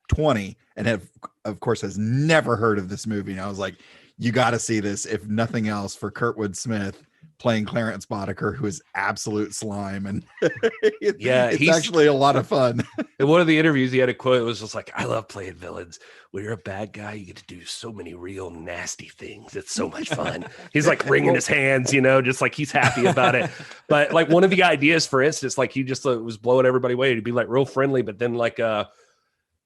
20 and of course has never heard of this movie, and I was like, you got to see this, if nothing else, for Kurtwood Smith playing Clarence Boddicker, who is absolute slime, and it's actually a lot of fun. In one of the interviews, he had a quote. It was just like, "I love playing villains. When you're a bad guy, you get to do so many real nasty things. It's so much fun." He's like wringing his hands, just like he's happy about it. But like one of the ideas, for instance, like he just was blowing everybody away to be like real friendly, but then like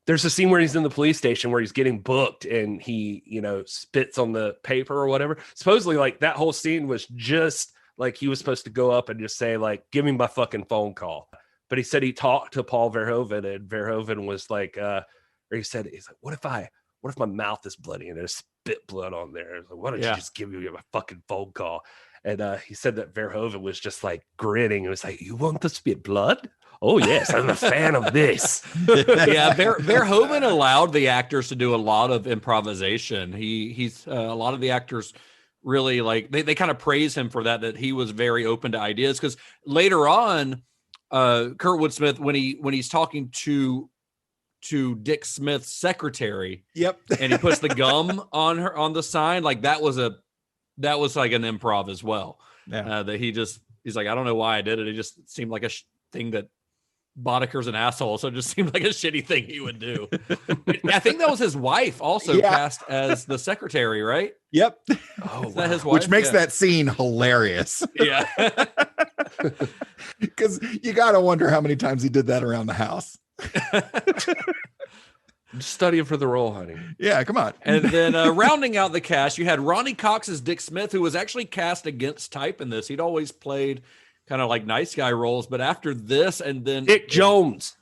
there's a scene where he's in the police station where he's getting booked and he, spits on the paper or whatever. Supposedly, like that whole scene was just like he was supposed to go up and just say, like, give me my fucking phone call. But he said he talked to Paul Verhoeven, and Verhoeven was like, he's like, what if my mouth is bloody and there's spit blood on there? Like, why don't you just give me my fucking phone call? And he said that Verhoeven was just like grinning. It was like, you want the spit blood? Oh, yes, I'm a fan of this. Yeah, Verhoeven allowed the actors to do a lot of improvisation. He's a lot of the actors really like they kind of praise him for that he was very open to ideas, because later on, Kurtwood Smith, when he's talking to Dick Smith's secretary, and he puts the gum on the sign, like that was like an improv as well. That he's like, I don't know why I did it. It just seemed like a thing that Boddicker's an asshole, so it just seemed like a shitty thing he would do. I think that was his wife also cast as the secretary, right? Yep. Oh, is that his wife? Which makes that scene hilarious. Yeah. Because you got to wonder how many times he did that around the house. Just studying for the role, honey. Yeah, come on. And then rounding out the cast, you had Ronnie Cox as Dick Smith, who was actually cast against type in this. He'd always played kind of like nice guy roles, but after this, and then Dick Jones.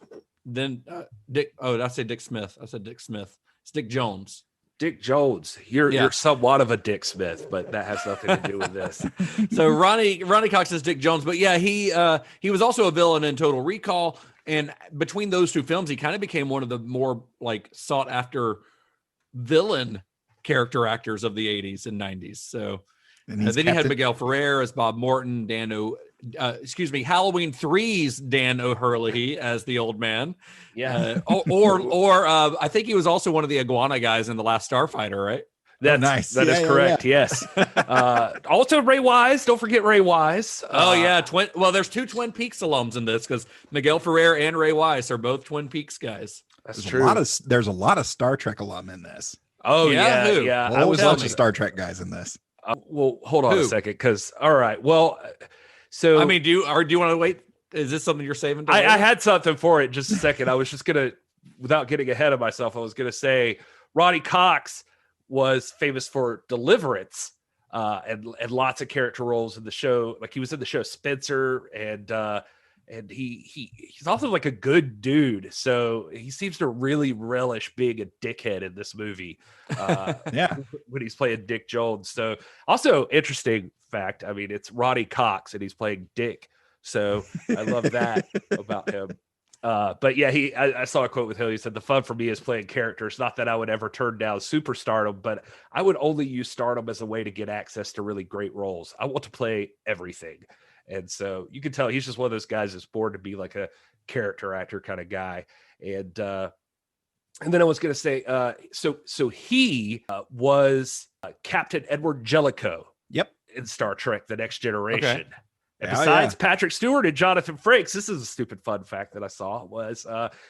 Then Dick. Oh, did I say Dick Smith? I said Dick Smith. It's Dick Jones. Dick Jones. You're somewhat of a Dick Smith, but that has nothing to do with this. So Ronnie Cox is Dick Jones, but yeah, he was also a villain in Total Recall. And between those two films, he kind of became one of the more like sought after villain character actors of the 80s and 90s. So then he had Miguel Ferrer as Bob Morton, Halloween 3's Dan O'Hurley as the old man. Yeah. Or I think he was also one of the iguana guys in The Last Starfighter, right? That's nice. That is correct. Yeah. Yes. Also Ray Wise. Don't forget Ray Wise. There's two Twin Peaks alums in this because Miguel Ferrer and Ray Wise are both Twin Peaks guys. That's true. true. There's a lot of Star Trek alum in this. Oh yeah. I was bunch of Star Trek guys in this. Well, hold on a second, because all right. Well, so I mean, do you want to wait? Is this something you're saving? I had something for it. Just a second. I was just gonna, without getting ahead of myself, I was gonna say Ronnie Cox was famous for Deliverance, and lots of character roles in the show. Like he was in the show Spencer, and he's also like a good dude. So he seems to really relish being a dickhead in this movie. When he's playing Dick Jones. So also interesting fact. I mean, it's Ronnie Cox and he's playing Dick. So I love that about him. But yeah, I saw a quote with him. He said, "The fun for me is playing characters. Not that I would ever turn down superstardom, but I would only use stardom as a way to get access to really great roles. I want to play everything." And so you can tell he's just one of those guys that's born to be like a character actor kind of guy. And then I was going to say, so he was Captain Edward Jellicoe. Yep. In Star Trek: The Next Generation. Okay. And besides Patrick Stewart and Jonathan Frakes, this is a stupid fun fact that I saw, was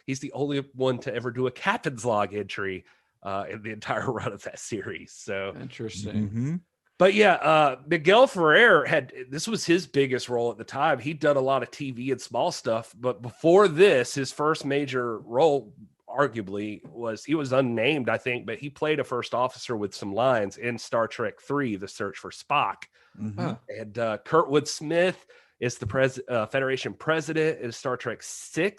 he's the only one to ever do a captain's log entry in the entire run of that series. So interesting. Mm-hmm. But yeah, Miguel Ferrer this was his biggest role at the time. He'd done a lot of TV and small stuff, but before this, his first major role arguably he was unnamed, I think, but he played a first officer with some lines in Star Trek III, The Search for Spock. Mm-hmm. And Kurtwood Smith is the Federation president in Star Trek VI.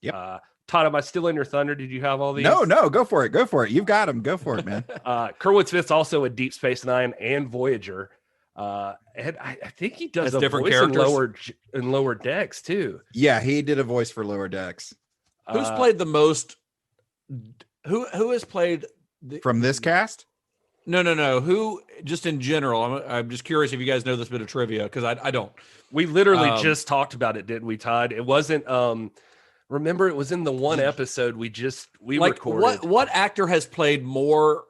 Yep. Todd, am I still in your thunder? Did you have all these? No, go for it. You've got them. Go for it, man. Kurtwood Smith's also in Deep Space Nine and Voyager. And I think he does a different voice characters in Lower Decks too. Yeah, he did a voice for Lower Decks. Who's played the most? Who has played from this cast? No. Who, just in general? I'm just curious if you guys know this bit of trivia, because I don't. We literally just talked about it, didn't we, Todd? It wasn't. Remember, it was in the one episode we recorded. What actor has played more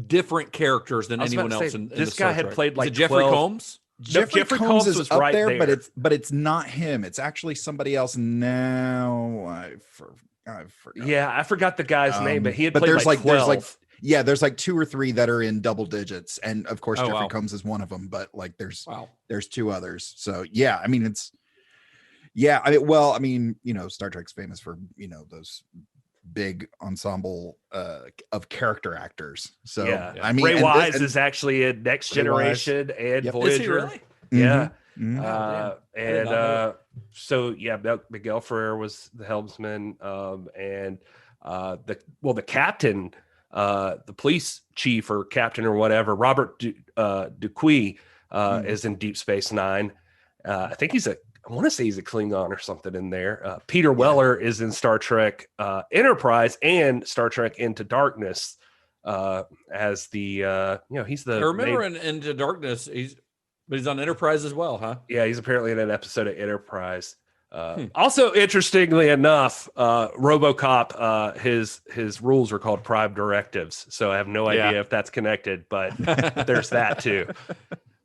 different characters than anyone else in this the guy Star had Trek? played like Jeffrey 12. Combs. Jeffrey Combs was up right there, but it's not him. It's actually somebody else. Now I forgot. Yeah, I forgot the guy's name, but he had played there's like 12. there's like 2 or 3 that are in double digits, and of course Jeffrey Combs is one of them. But like there's 2 others. So yeah, I mean Star Trek's famous for those big ensemble of character actors. So yeah. I mean, Ray Wise is actually in Next Generation and Voyager. Is he really? Yeah. Mm-hmm. So yeah, Miguel Ferrer was the helmsman, and the captain, the police chief or captain or whatever, Robert Dupuy, is in Deep Space Nine. I think I want to say he's a Klingon or something in there. Peter Weller is in Star Trek Enterprise and Star Trek Into Darkness as the he's the. I remember in Into Darkness, he's on Enterprise as well, huh? Yeah, he's apparently in an episode of Enterprise. Also, interestingly enough, RoboCop, his rules are called Prime Directives, so I have no idea if that's connected, but there's that too.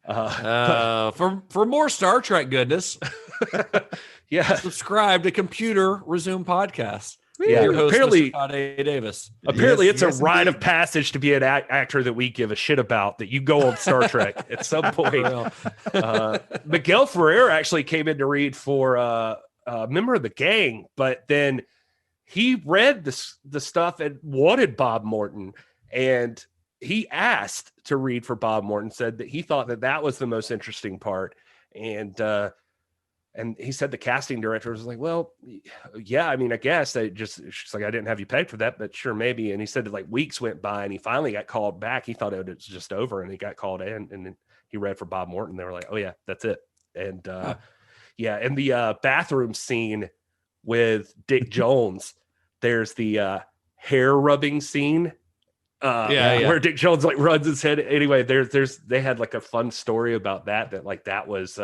For more Star Trek goodness, subscribe to Computer Resume Podcast. Yeah, Your host, apparently, Mr. Todd A. Davis. Apparently, it's a rite of passage to be an actor that we give a shit about, that you go on Star Trek at some point. Miguel Ferrer actually came in to read for a member of the gang, but then he read the stuff and wanted Bob Morton, and he asked to read for Bob Morton, said that he thought that was the most interesting part. And he said the casting director was like, well, yeah, I mean, I guess she's like, I didn't have you pegged for that, but sure, maybe. And he said that like weeks went by and he finally got called back. He thought it was just over, and he got called in, and then he read for Bob Morton. They were like, oh yeah, that's it. And and the bathroom scene with Dick Jones, there's the hair rubbing scene. Where Dick Jones like runs his head. Anyway, they had like a fun story about that like that was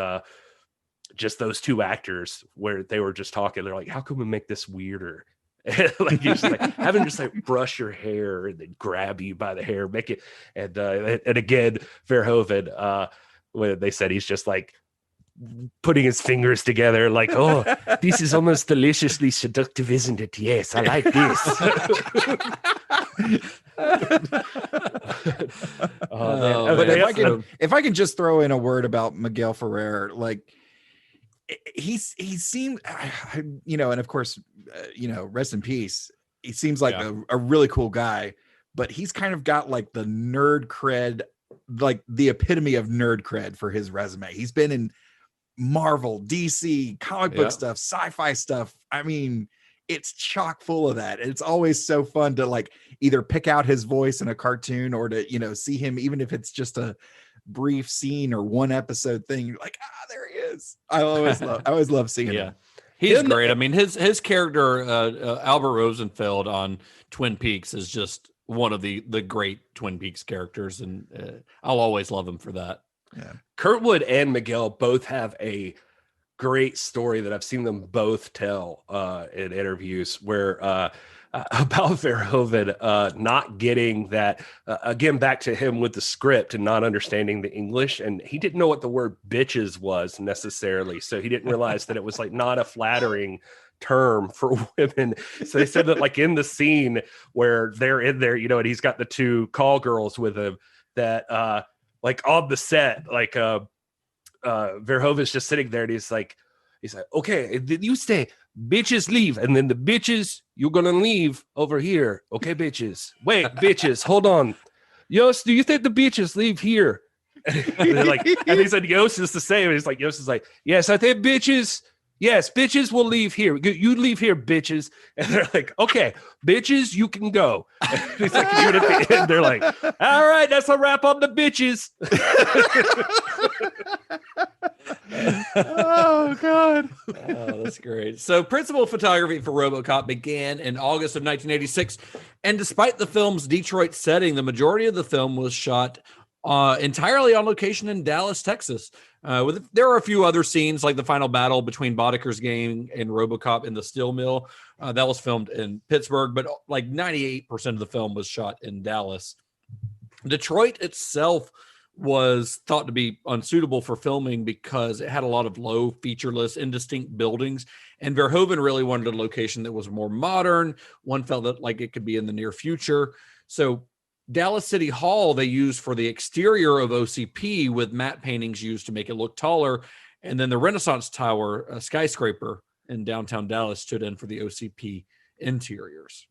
just those two actors where they were just talking. They're like, how can we make this weirder? Like, just like having just like brush your hair and then grab you by the hair, make it. And again, Verhoeven, when they said he's just like putting his fingers together, like, oh, this is almost deliciously seductive, isn't it? Yes, I like this. But if I can just throw in a word about Miguel Ferrer, like he seemed, and of course, rest in peace. He seems like a really cool guy, but he's kind of got like the nerd cred, like the epitome of nerd cred for his resume. He's been in Marvel, DC, comic book stuff, sci-fi stuff. I mean, it's chock full of that. It's always so fun to like either pick out his voice in a cartoon or to, see him, even if it's just a brief scene or one episode thing. You're like, there he is. I always love seeing him. He's great. I mean, his character, Albert Rosenfeld on Twin Peaks, is just one of the great Twin Peaks characters. And I'll always love him for that. Yeah. Kurtwood and Miguel both have a great story that I've seen them both tell in interviews where about Verhoeven not getting that, again, back to him with the script and not understanding the English. And he didn't know what the word bitches was necessarily. So he didn't realize that it was like not a flattering term for women. So they said that like in the scene where they're in there, and he's got the two call girls with him, that like on the set, like Verhoeven's just sitting there and he's like, okay, you stay, bitches leave, and then the bitches, you're gonna leave over here, okay, bitches, wait, bitches, hold on, Yost, do you think the bitches leave here? And he said Yost is the same, and he's like, Yost is like, yes, I think bitches will leave here. You leave here, bitches. And they're like, okay, bitches, you can go. And he's like, even at the end, they're like, all right, that's a wrap on the bitches. Oh God. Oh, that's great. So principal photography for RoboCop began in August of 1986. And despite the film's Detroit setting, the majority of the film was shot entirely on location in Dallas, Texas. There are a few other scenes, like the final battle between Boddicker's gang and RoboCop in the steel mill. That was filmed in Pittsburgh, but like 98% of the film was shot in Dallas. Detroit itself was thought to be unsuitable for filming because it had a lot of low, featureless, indistinct buildings. And Verhoeven really wanted a location that was more modern. One felt that like it could be in the near future. So Dallas City Hall they used for the exterior of OCP, with matte paintings used to make it look taller. And then the Renaissance Tower, a skyscraper in downtown Dallas, stood in for the OCP interiors.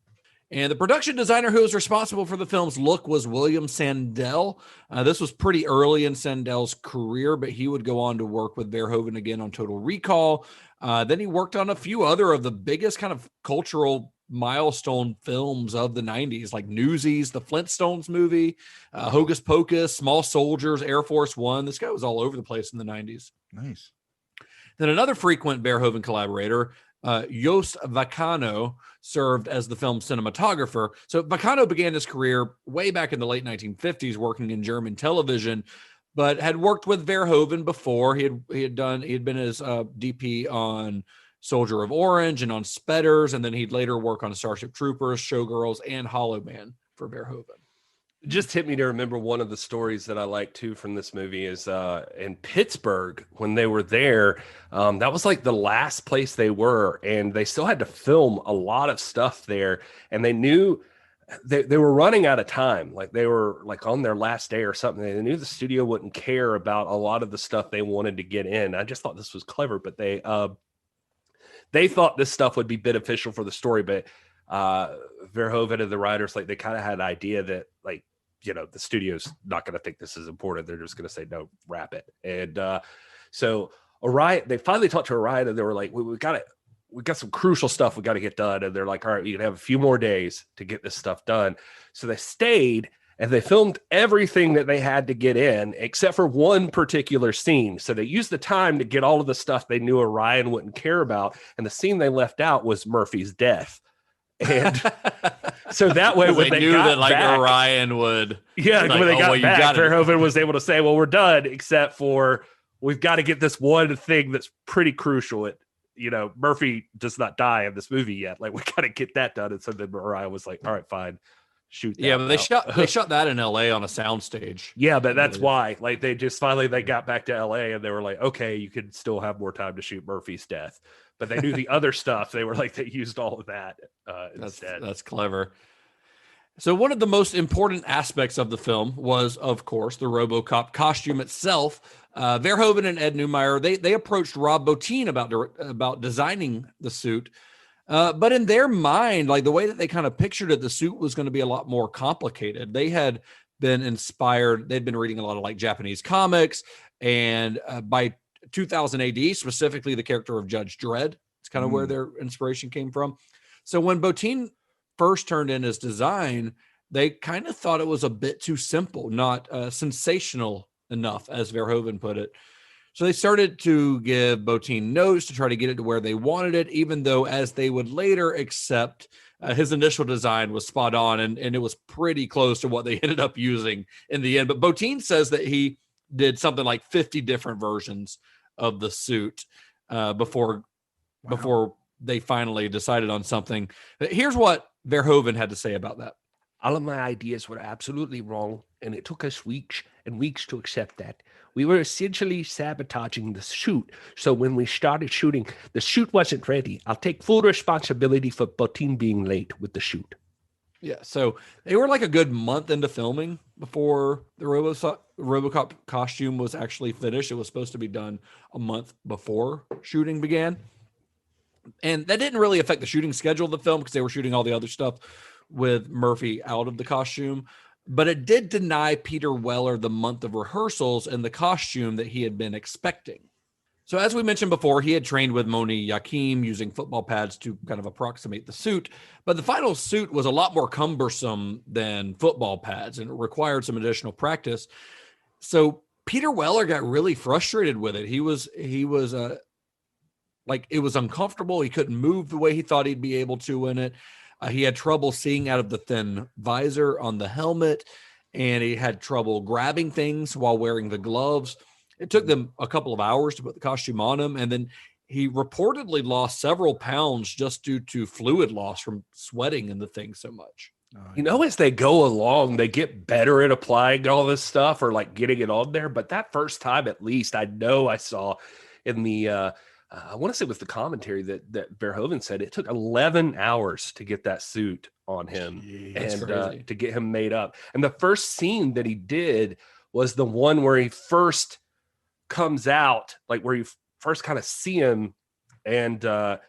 And the production designer who was responsible for the film's look was William Sandell. This was pretty early in Sandell's career, but he would go on to work with Verhoeven again on Total Recall. Then he worked on a few other of the biggest kind of cultural milestone films of the 90s, like Newsies, the Flintstones movie, Hocus Pocus, Small Soldiers, Air Force One. This guy was all over the place in the 90s. Nice. Then another frequent Verhoeven collaborator, Jos Vacano, served as the film's cinematographer. So Vacano began his career way back in the late 1950s working in German television, but had worked with Verhoeven before. He had been his DP on Soldier of Orange and on Spedders, and then he'd later work on Starship Troopers, Showgirls, and Hollow Man for Verhoeven. just hit me to remember one of the stories that I like too from this movie is in Pittsburgh when they were there. That was like the last place they were, and they still had to film a lot of stuff there. And they knew they were running out of time. Like they were like on their last day or something. They knew the studio wouldn't care about a lot of the stuff they wanted to get in. I just thought this was clever, but they thought this stuff would be beneficial for the story, but Verhoeven and the writers, like they kind of had an idea that like, the studio's not going to think this is important. They're just going to say, no, wrap it. And so Orion, they finally talked to Orion and they were like, we got some crucial stuff we got to get done. And they're like, all right, you can have a few more days to get this stuff done. So they stayed and they filmed everything that they had to get in except for one particular scene. So they used the time to get all of the stuff they knew Orion wouldn't care about. And the scene they left out was Murphy's death. And so that way when they knew got that like back, Orion would when they got back, Verhoeven was able to say, well, we're done, except for we've got to get this one thing that's pretty crucial. Murphy does not die in this movie yet. Like we got to get that done. And so then Orion was like, all right, fine, shoot that. Yeah, but they shot that in LA on a soundstage. Yeah, but that's why like they just finally they got back to LA and they were like, okay, you could still have more time to shoot Murphy's death. But they knew the other stuff. They were like, they used all of that instead. That's clever. So one of the most important aspects of the film was, of course, the RoboCop costume itself. Verhoeven and Ed Neumeier, they approached Rob Bottin about designing the suit. But in their mind, like the way that they kind of pictured it, the suit was going to be a lot more complicated. They had been inspired. They'd been reading a lot of like Japanese comics. And by 2000 AD, specifically the character of Judge Dredd. It's kind of where their inspiration came from. So when Bottin first turned in his design, they kind of thought it was a bit too simple, not sensational enough, as Verhoeven put it. So they started to give Bottin notes to try to get it to where they wanted it, even though, as they would later accept, his initial design was spot on, and it was pretty close to what they ended up using in the end. But Bottin says that he did something like 50 different versions of the suit before they finally decided on something. Here's what Verhoeven had to say about that. All of my ideas were absolutely wrong, and it took us weeks and weeks to accept that. We were essentially sabotaging the shoot. So when we started shooting, the shoot wasn't ready. I'll take full responsibility for Bottin being late with the shoot. Yeah, so they were like a good month into filming before the RoboCop costume was actually finished. It was supposed to be done a month before shooting began. And that didn't really affect the shooting schedule of the film because they were shooting all the other stuff with Murphy out of the costume. But it did deny Peter Weller the month of rehearsals and the costume that he had been expecting. So as we mentioned before, he had trained with Moni Yakim using football pads to kind of approximate the suit. But the final suit was a lot more cumbersome than football pads and it required some additional practice. So Peter Weller got really frustrated with it. He was like, it was uncomfortable. He couldn't move the way he thought he'd be able to in it. He had trouble seeing out of the thin visor on the helmet, and he had trouble grabbing things while wearing the gloves. It took them a couple of hours to put the costume on him, and then he reportedly lost several pounds just due to fluid loss from sweating in the thing so much. As they go along, they get better at applying all this stuff or like getting it on there. But that first time, at least, I know I saw in the I want to say it was the commentary that Verhoeven said it took 11 hours to get that suit on him and to get him made up. And the first scene that he did was the one where he first comes out, like where you first kind of see him and the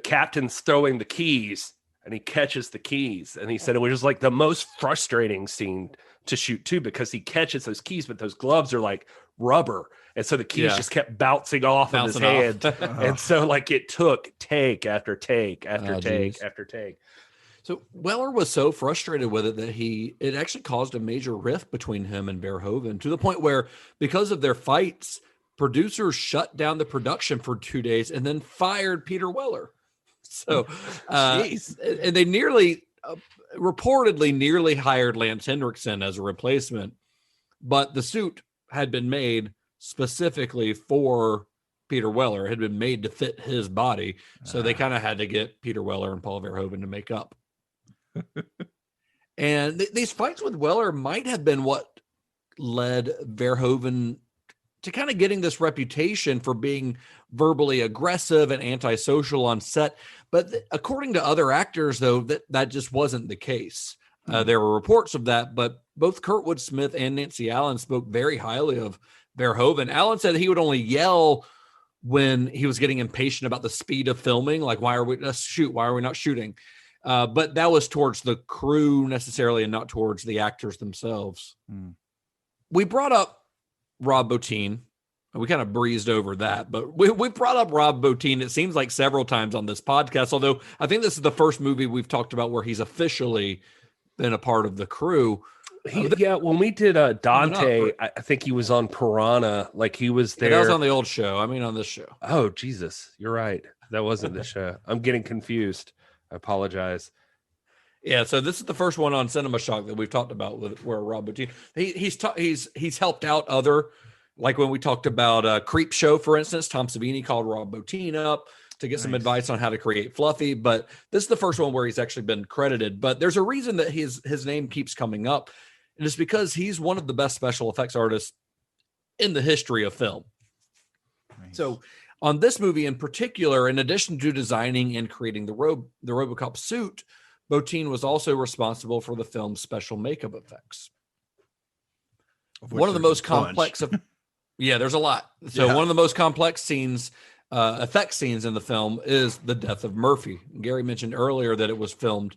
captain's throwing the keys and he catches the keys. And he said it was just like the most frustrating scene to shoot too, because he catches those keys, but those gloves are like rubber. And so the keys just kept bouncing off of his hand. And so like it took take after take after take after take. So Weller was so frustrated with it that it actually caused a major rift between him and Verhoeven, to the point where, because of their fights, producers shut down the production for 2 days and then fired Peter Weller. So, and they reportedly nearly hired Lance Henriksen as a replacement, but the suit had been made specifically for Peter Weller. It had been made to fit his body. So they kind of had to get Peter Weller and Paul Verhoeven to make up. And these fights with Weller might have been what led Verhoeven to kind of getting this reputation for being verbally aggressive and antisocial on set. But according to other actors, though, that just wasn't the case. There were reports of that, but both Kurtwood Smith and Nancy Allen spoke very highly of Verhoeven. Allen said he would only yell when he was getting impatient about the speed of filming, like, why are we not shooting? But that was towards the crew necessarily and not towards the actors themselves. We brought up Rob Bottin. We kind of breezed over that, but we brought up Rob Bottin, it seems like several times on this podcast, although I think this is the first movie we've talked about where he's officially been a part of the crew. When we did Dante, I think he was on Piranha. Like he was there. That was on the old show. I mean, on this show. Oh, Jesus. You're right. That wasn't the show. I'm getting confused. I apologize. Yeah, so this is the first one on Cinema Shock that we've talked about with where Rob Bottin, he's helped out other, like when we talked about Creep Show, for instance, Tom Savini called Rob Bottin up to get some advice on how to create Fluffy, but this is the first one where he's actually been credited. But there's a reason that his name keeps coming up, and it's because he's one of the best special effects artists in the history of film. Nice. So on this movie in particular, in addition to designing and creating the RoboCop suit, Bottin was also responsible for the film's special makeup effects. One of the most complex of, there's a lot. So one of the most complex scenes, effect scenes in the film is the death of Murphy. Gary mentioned earlier that it was filmed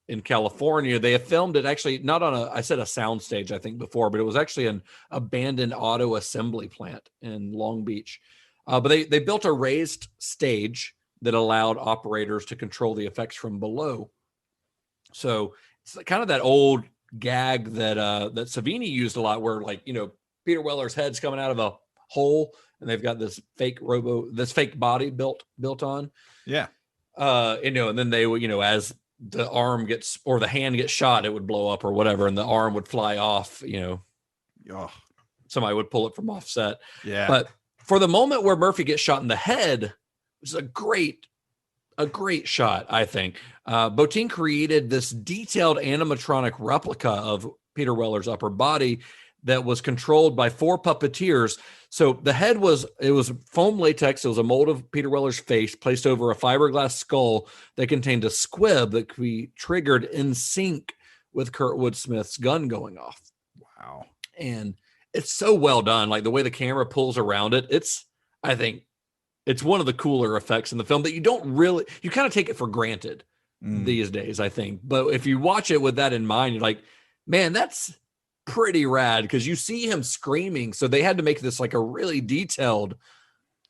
in California. They have filmed it actually not on I said a sound stage, I think before, but it was actually an abandoned auto assembly plant in Long Beach. But they built a raised stage that allowed operators to control the effects from below. So it's kind of that old gag that that Savini used a lot, where Peter Weller's head's coming out of a hole, and they've got this fake body built on. Yeah. And then they would, as the arm gets or the hand gets shot, it would blow up or whatever, and the arm would fly off. Somebody would pull it from offset. Yeah. But for the moment where Murphy gets shot in the head, it was a great shot, I think. Bottin created this detailed animatronic replica of Peter Weller's upper body that was controlled by 4 puppeteers. So the head was foam latex. It was a mold of Peter Weller's face placed over a fiberglass skull that contained a squib that could be triggered in sync with Kurtwood Smith's gun going off. Wow. And it's so well done. Like the way the camera pulls around it, I think it's one of the cooler effects in the film that you kind of take it for granted these days, I think. But if you watch it with that in mind, you're like, man, that's pretty rad, because you see him screaming. So they had to make this like a really detailed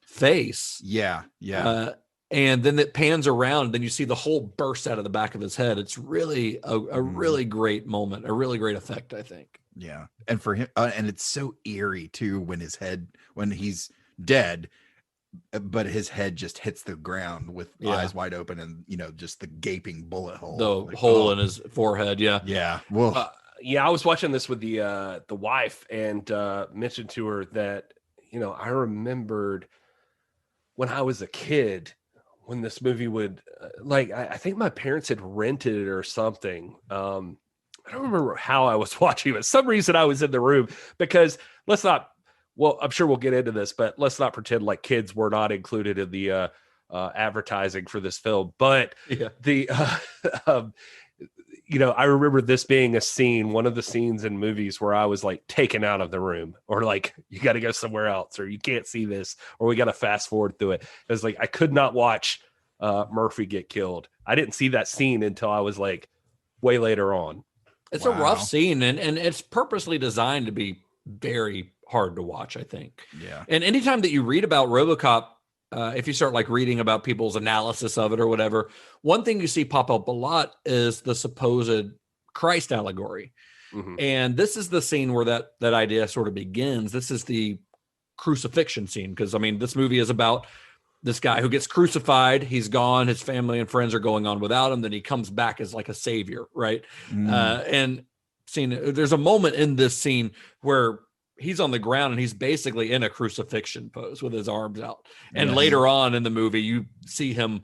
face. Yeah. Yeah. And then it pans around, then you see the whole burst out of the back of his head. It's really a really great moment, a really great effect, I think. Yeah. And for him, and it's so eerie too, when he's dead, but his head just hits the ground with eyes wide open and, just the gaping bullet hole. The hole in his forehead. Yeah. Yeah. Well, I was watching this with the wife, and mentioned to her that, I remembered when I was a kid, when this movie would I think my parents had rented it or something. I don't remember how I was watching it. For some reason I was in the room, because I'm sure we'll get into this, but let's not pretend like kids were not included in the advertising for this film. But I remember this being one of the scenes in movies where I was like taken out of the room, or like, you got to go somewhere else, or you can't see this, or we got to fast forward through it. It was like, I could not watch Murphy get killed. I didn't see that scene until I was like way later on. It's a rough scene, and it's purposely designed to be very hard to watch, I think. Yeah. And anytime that you read about RoboCop, if you start like reading about people's analysis of it or whatever, one thing you see pop up a lot is the supposed Christ allegory. Mm-hmm. And this is the scene where that idea sort of begins. This is the crucifixion scene, because this movie is about this guy who gets crucified. He's gone. His family and friends are going on without him. Then he comes back as like a savior, right? And there's a moment in this scene where he's on the ground and he's basically in a crucifixion pose with his arms out. And later on in the movie, you see him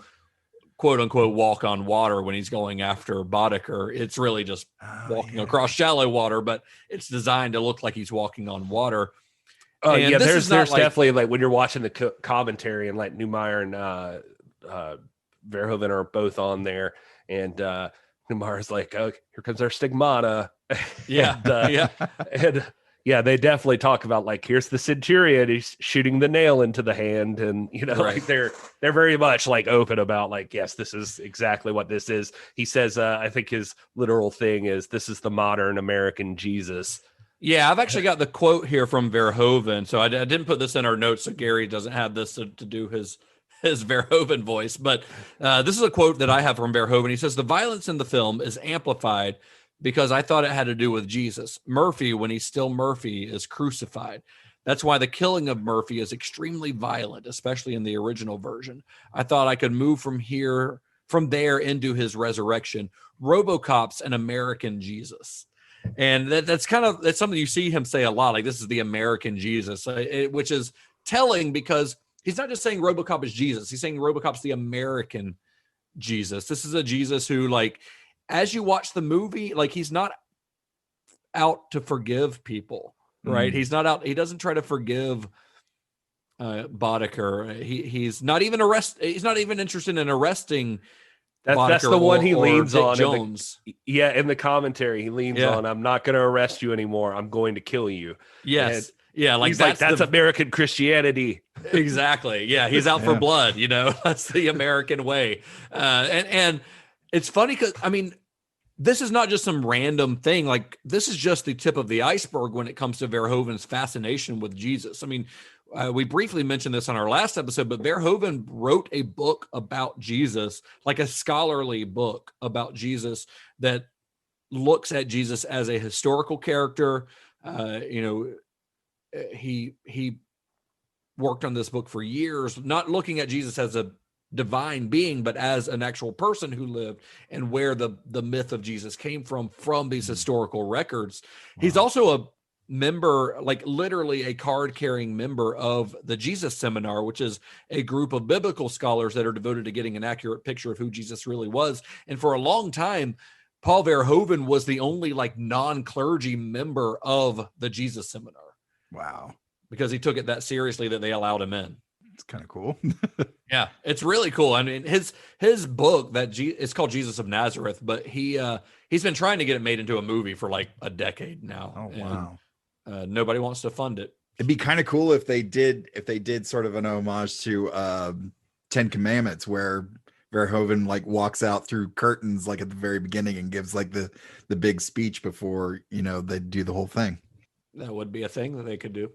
quote unquote walk on water when he's going after Boddicker. It's really just walking across shallow water, but it's designed to look like he's walking on water. Oh yeah, there's definitely like when you're watching the commentary and like Neumeier and Verhoeven are both on there, and Neumeier's like, "Oh, here comes our stigmata." And they definitely talk about like, here's the centurion, he's shooting the nail into the hand, and like they're very much like open about like, yes, this is exactly what this is. He says, I think his literal thing is, this is the modern American Jesus. Yeah, I've actually got the quote here from Verhoeven. So I didn't put this in our notes, so Gary doesn't have this to do his Verhoeven voice. But this is a quote that I have from Verhoeven. He says, "The violence in the film is amplified because I thought it had to do with Jesus. Murphy, when he's still Murphy, is crucified. That's why the killing of Murphy is extremely violent, especially in the original version. I thought I could move from there into his resurrection. RoboCop's an American Jesus." And that's something you see him say a lot. Like, this is the American Jesus, which is telling because he's not just saying RoboCop is Jesus. He's saying RoboCop's the American Jesus. This is a Jesus who, like, as you watch the movie, like, he's not out to forgive people, right? He's not out. He doesn't try to forgive Boddicker. He's not even He's not even interested in arresting. That's the one he leans on. Jones. In the commentary, he leans on, "I'm not going to arrest you anymore. I'm going to kill you." Yes. And he's that's American Christianity. Exactly. Yeah. He's out for blood, that's the American way. And it's funny because, I mean, this is not just some random thing. Like, this is just the tip of the iceberg when it comes to Verhoeven's fascination with Jesus. I mean, we briefly mentioned this on our last episode, but Verhoeven wrote a book about Jesus, like a scholarly book about Jesus that looks at Jesus as a historical character. He worked on this book for years, not looking at Jesus as a divine being, but as an actual person who lived, and where the myth of Jesus came from these historical records. Wow. He's also a member, like literally a card-carrying member of the Jesus Seminar, which is a group of biblical scholars that are devoted to getting an accurate picture of who Jesus really was. And for a long time, Paul Verhoeven was the only like non-clergy member of the Jesus Seminar. Wow. Because he took it that seriously that they allowed him in. It's kind of cool. Yeah, it's really cool. I mean, his book it's called Jesus of Nazareth, but he's been trying to get it made into a movie for like a decade now. Oh, wow. Nobody wants to fund it. It'd be kind of cool if they did sort of an homage to Ten Commandments, where Verhoeven like walks out through curtains like at the very beginning and gives like the big speech before they do the whole thing. That would be a thing that they could do.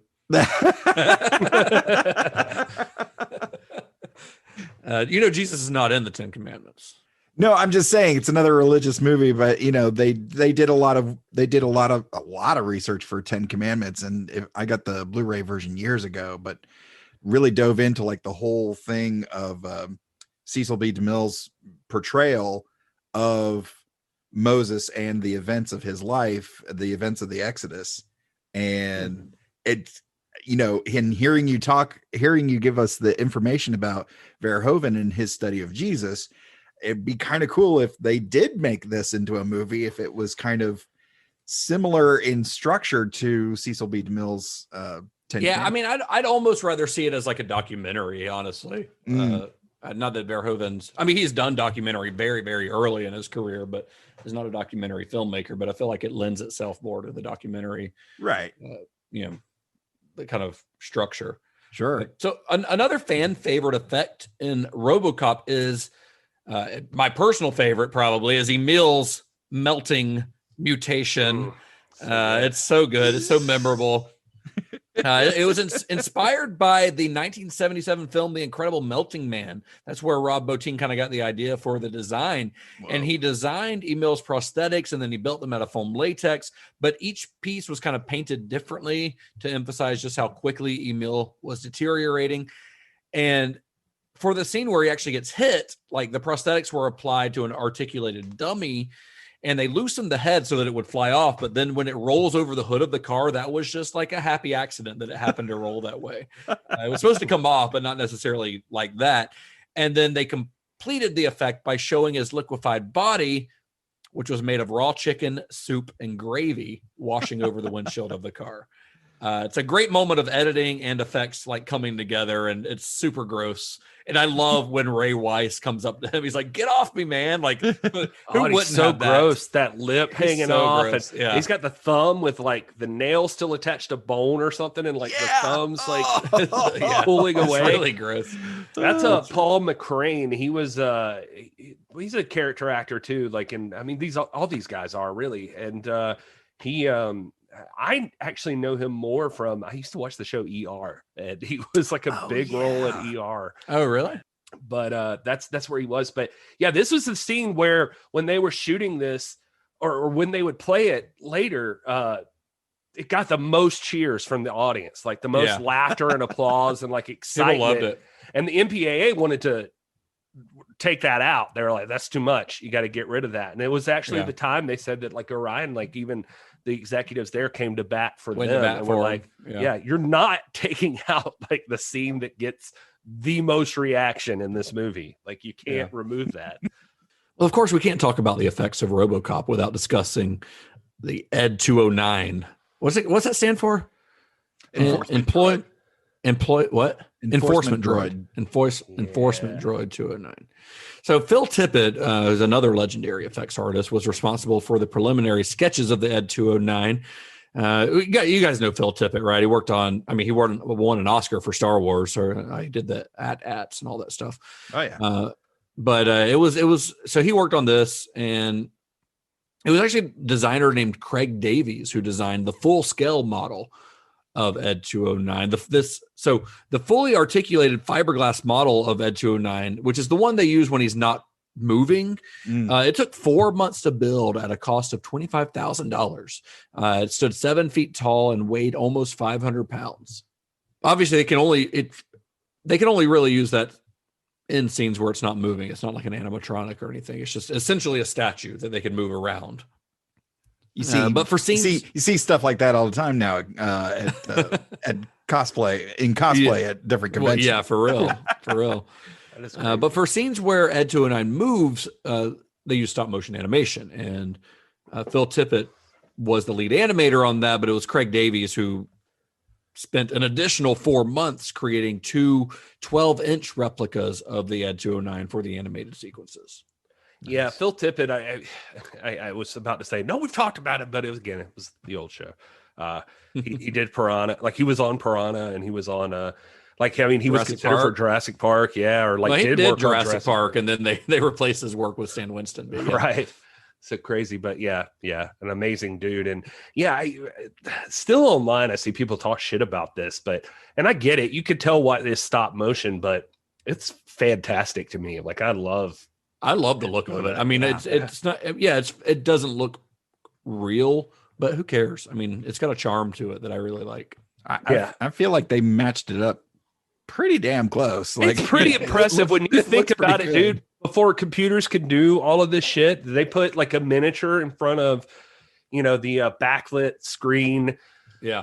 Jesus is not in the Ten Commandments. No, I'm just saying it's another religious movie, but they did a lot of research for 10 Commandments, and I got the Blu-ray version years ago, but really dove into like the whole thing of Cecil B. DeMille's portrayal of Moses and the events of his life, the events of the Exodus, and it's in hearing you give us the information about Verhoeven and his study of Jesus. It'd be kind of cool if they did make this into a movie, if it was kind of similar in structure to Cecil B. DeMille's 10 Yeah, I mean, I'd almost rather see it as like a documentary, honestly. Not that Verhoeven's, I mean, he's done documentary very, very early in his career, but he's not a documentary filmmaker, but I feel like it lends itself more to the documentary. Right. The kind of structure. Sure. So another fan favorite effect in RoboCop is, my personal favorite probably is Emil's melting mutation. It's so good. It's so memorable. It was inspired by the 1977 film, The Incredible Melting Man. That's where Rob Bottin kind of got the idea for the design. Whoa. And he designed Emil's prosthetics, and then he built them out of foam latex. But each piece was kind of painted differently to emphasize just how quickly Emil was deteriorating. And for the scene where he actually gets hit, like the prosthetics were applied to an articulated dummy, and they loosened the head so that it would fly off. But then when it rolls over the hood of the car, that was just like a happy accident that it happened to roll that way. It was supposed to come off, but not necessarily like that. And then they completed the effect by showing his liquefied body, which was made of raw chicken, soup, and gravy, washing over the windshield of the car. It's a great moment of editing and effects like coming together, and it's super gross. And I love when Ray Weiss comes up to him. He's like, "Get off me, man!" Like, who wouldn't so have that? gross. That lip hanging so off. gross, And yeah. he's got the thumb with like the nail still attached to bone or something, and like the thumb's like pulling It's away. really gross. That's Paul McCrane. He was he's a character actor too. Like, and I mean, all these guys are really, and he I actually know him more from, I used to watch the show ER, and he was like a big role in ER. Oh, really? But that's where he was. But yeah, this was the scene where when they were shooting this, or when they would play it later, it got the most cheers from the audience, like the most laughter and applause and like excitement. People loved it. And the MPAA wanted to take that out. They were like, "That's too much. You got to get rid of that." And it was actually the time they said that, like, Orion, like even the executives there came to bat for them. And we're like, yeah, you're not taking out like the scene that gets the most reaction in this movie. Like, you can't remove that. Well, of course, we can't talk about the effects of RoboCop without discussing the ED 209. What's that stand for? Enforcement droid. Enforcement droid 209. So Phil Tippett, who's another legendary effects artist, was responsible for the preliminary sketches of the ED 209. You guys know Phil Tippett, right? He worked on, he won an Oscar for Star Wars, or he did the AT-ATs and all that stuff. Oh yeah. But it was so he worked on this, and it was actually a designer named Craig Davies who designed the full scale model of ED 209. So the fully articulated fiberglass model of ED 209, which is the one they use when he's not moving, it took 4 months to build at a cost of $25,000. It stood 7 feet tall and weighed almost 500 pounds. Obviously, they can only really use that in scenes where it's not moving. It's not like an animatronic or anything. It's just essentially a statue that they can move around. You see, but for scenes, you see stuff like that all the time now at cosplay at different conventions. Well, yeah, for real. But for scenes where ED 209 moves, they use stop motion animation, and Phil Tippett was the lead animator on that. But it was Craig Davies who spent an additional 4 months creating two 12-inch replicas of the ED 209 for the animated sequences. Yeah, Phil Tippett, I was about to say, no, we've talked about it, but it was the old show. He did Piranha, like he was on Piranha, and he was on he was considered for Jurassic Park, or like he did work on Jurassic Park, and then they replaced his work with Stan Winston. But right. So crazy, but yeah, an amazing dude. And still online, I see people talk shit about this, and I get it. You could tell what is stop motion, but it's fantastic to me. Like, I love the look of it. It's not, it doesn't look real, but who cares? It's got a charm to it that I really like. I feel like they matched it up pretty damn close. Like, it's pretty impressive when you think about it, dude. Before computers could do all of this shit, they put like a miniature in front of, the backlit screen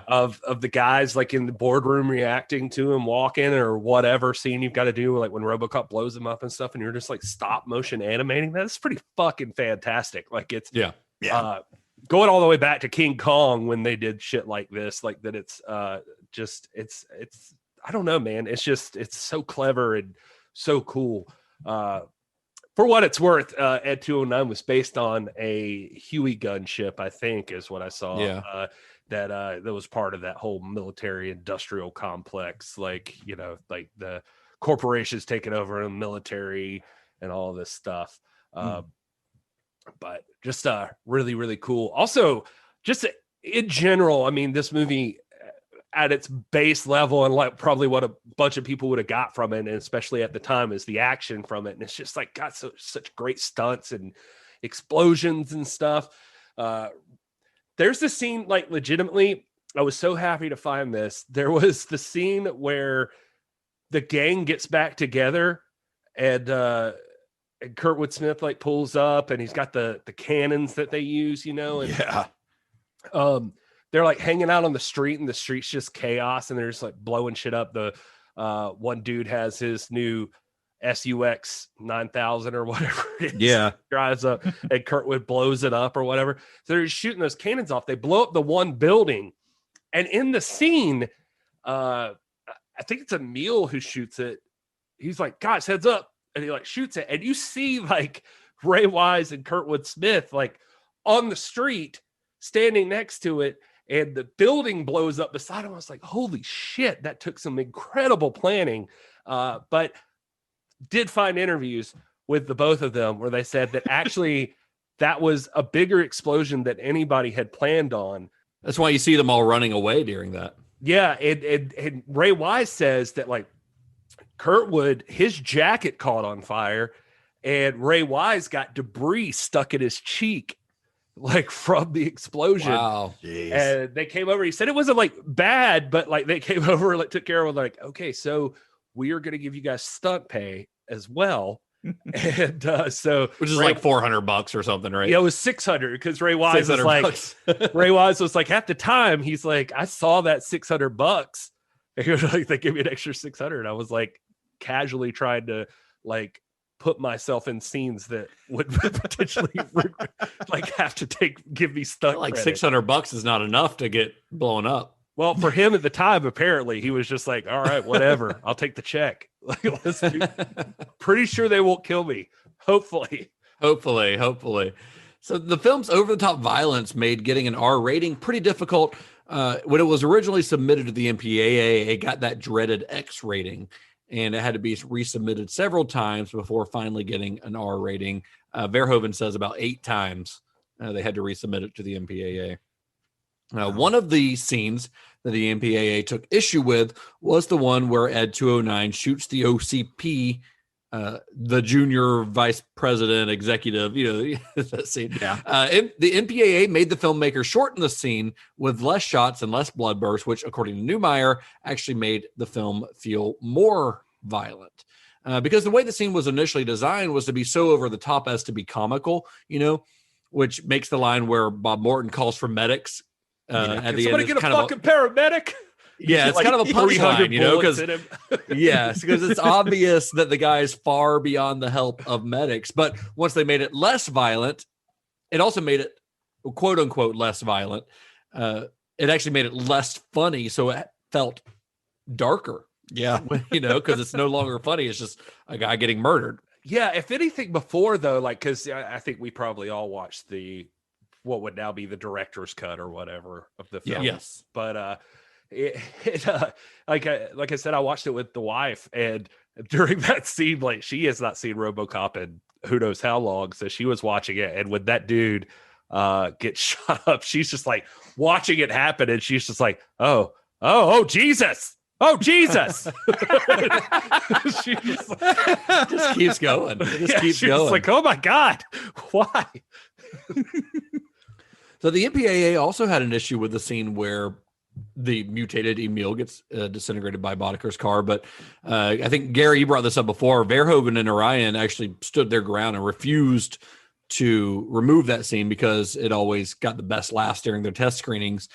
of the guys like in the boardroom reacting to him walking or whatever scene you've got to do, like when RoboCop blows him up and stuff, and you're just like stop motion animating. That's pretty fucking fantastic. Like, it's going all the way back to King Kong when they did shit like this, like that. It's it's I don't know, man. It's so clever and so cool. For what it's worth, ED 209 was based on a Huey gun ship, I think, is what I saw. That was part of that whole military industrial complex, like like the corporations taking over the military and all this stuff. But just really, really cool. Also, just in general, this movie at its base level, and like probably what a bunch of people would have got from it, and especially at the time, is the action from it. And it's just like got such great stunts and explosions and stuff. There's the scene, like, legitimately, I was so happy to find this. There was the scene where the gang gets back together, and Kurtwood Smith like pulls up, and he's got the cannons that they use, and they're like hanging out on the street, and the street's just chaos, and they're just like blowing shit up. The one dude has his new SUX 9000 or whatever it is. Yeah. Drives up and Kurtwood blows it up or whatever. So they're shooting those cannons off. They blow up the one building. And in the scene, I think it's Emil who shoots it. He's like, guys, heads up. And he like shoots it. And you see like Ray Wise and Kurtwood Smith like on the street standing next to it. And the building blows up beside him. I was like, holy shit, that took some incredible planning. But did find interviews with the both of them where they said that actually that was a bigger explosion than anybody had planned on. That's why you see them all running away during that. Yeah, and Ray Wise says that like Kurtwood, his jacket caught on fire, and Ray Wise got debris stuck in his cheek, like from the explosion. Wow. Jeez. And they came over. He said it wasn't like bad, but like they came over and like took care of it. Like, okay, so we are going to give you guys stunt pay as well. And so which is like $400 or something, right? Yeah, it was 600 because Ray Wise was like Ray Wise was like at the time he's like, I saw that $600 and he was like, they give me an extra 600. I was like casually trying to like put myself in scenes that would potentially like have to give me stunt like credit. $600 is not enough to get blown up. Well, for him at the time, apparently he was just like, all right, whatever. I'll take the check. Like, let's do. Pretty sure they won't kill me. Hopefully. So the film's over-the-top violence made getting an R rating pretty difficult. When it was originally submitted to the MPAA, it got that dreaded X rating, and it had to be resubmitted several times before finally getting an R rating. Verhoeven says about 8 times they had to resubmit it to the MPAA. One of the scenes that the MPAA took issue with was the one where Ed 209 shoots the OCP, the junior vice president executive, that scene. Yeah. The MPAA made the filmmaker shorten the scene with less shots and less blood bursts, which, according to Neumeier, actually made the film feel more violent. Because the way the scene was initially designed was to be so over the top as to be comical, which makes the line where Bob Morton calls for medics. At the somebody end, get a fucking paramedic. Yeah, it's kind of a punchline, because it's obvious that the guy's far beyond the help of medics. But once they made it less violent, it also made it quote unquote less violent. It actually made it less funny, so it felt darker. Yeah, because it's no longer funny. It's just a guy getting murdered. Yeah, if anything, before though, like because I think we probably all watched what would now be the director's cut or whatever of the film. Yes. But like I said, I watched it with the wife, and during that scene, like she has not seen RoboCop in who knows how long, so she was watching it, and when that dude get shot up, she's just like watching it happen, and she's just like, oh Jesus. Oh Jesus! She just keeps going. She's like, oh my God, why? So the MPAA also had an issue with the scene where the mutated Emil gets disintegrated by Bodeker's car. But I think, Gary, you brought this up before. Verhoeven and Orion actually stood their ground and refused to remove that scene because it always got the best laughs during their test screenings.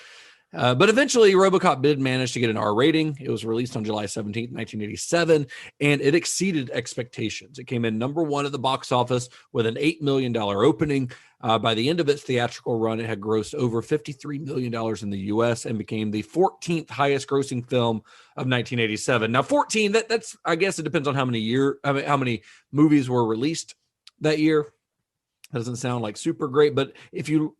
But eventually, RoboCop did manage to get an R rating. It was released on July 17th, 1987, and it exceeded expectations. It came in number 1 at the box office with an $8 million opening. By the end of its theatrical run, it had grossed over $53 million in the U.S. and became the 14th highest grossing film of 1987. Now, 14, that's I guess it depends on how many movies were released that year. Doesn't sound like super great, but if you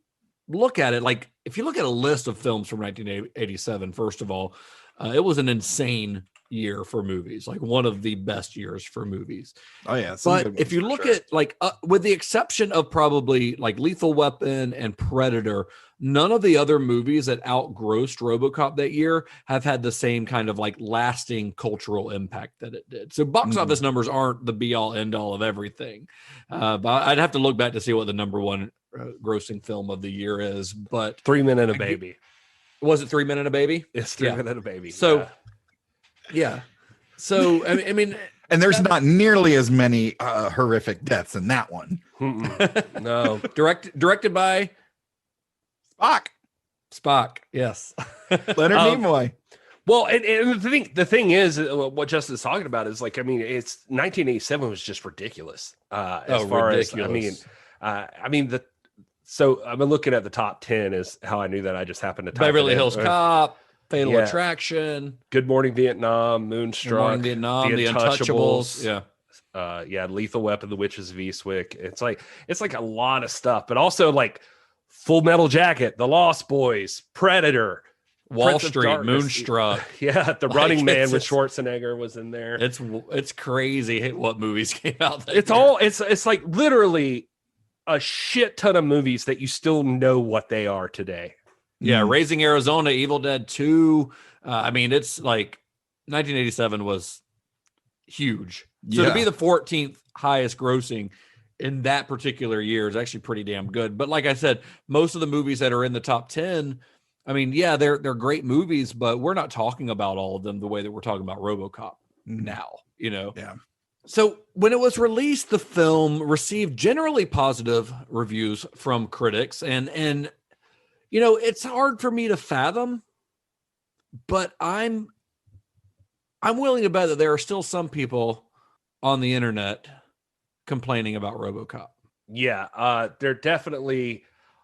look at it, like if you look at a list of films from 1987, first of all, it was an insane year for movies, like one of the best years for movies. Oh yeah. But if you look at like, with the exception of probably like Lethal Weapon and Predator, none of the other movies that outgrossed RoboCop that year have had the same kind of like lasting cultural impact that it did. So box office numbers aren't the be all end all of everything. But I'd have to look back to see what the number 1 grossing film of the year is. But 3 Men and a Baby. Was it 3 Men and a Baby? It's 3 Men and a Baby. So yeah. So I mean, and there's not nearly as many horrific deaths in that one. No. Directed by Spock. Spock. Yes. Leonard Nimoy. Well, and the thing is, what Justin's talking about is like, I mean, it's 1987 was just ridiculous. As far ridiculous. as, so I've been looking at the top 10 is how I knew that. I just happened to type Beverly it in. Hills Cop, Fatal Yeah. Attraction, Good Morning Vietnam, Moonstruck, Good Morning Vietnam, The Untouchables. Yeah. Lethal Weapon, The Witches of Eastwick. It's like a lot of stuff, but also like Full Metal Jacket, The Lost Boys, Predator, Wall Prince of Street, Darkness. Moonstruck. Yeah, The Running Man with Schwarzenegger was in there. It's crazy what movies came out. It's like literally a shit ton of movies that you still know what they are today. Yeah, Raising Arizona, Evil Dead 2. It's like 1987 was huge. So to be the 14th highest grossing in that particular year is actually pretty damn good. But like I said, most of the movies that are in the top 10, they're great movies, but we're not talking about all of them the way that we're talking about RoboCop now, Yeah. So when it was released, the film received generally positive reviews from critics, and it's hard for me to fathom, but I'm willing to bet that there are still some people on the internet complaining about RoboCop. Yeah, there definitely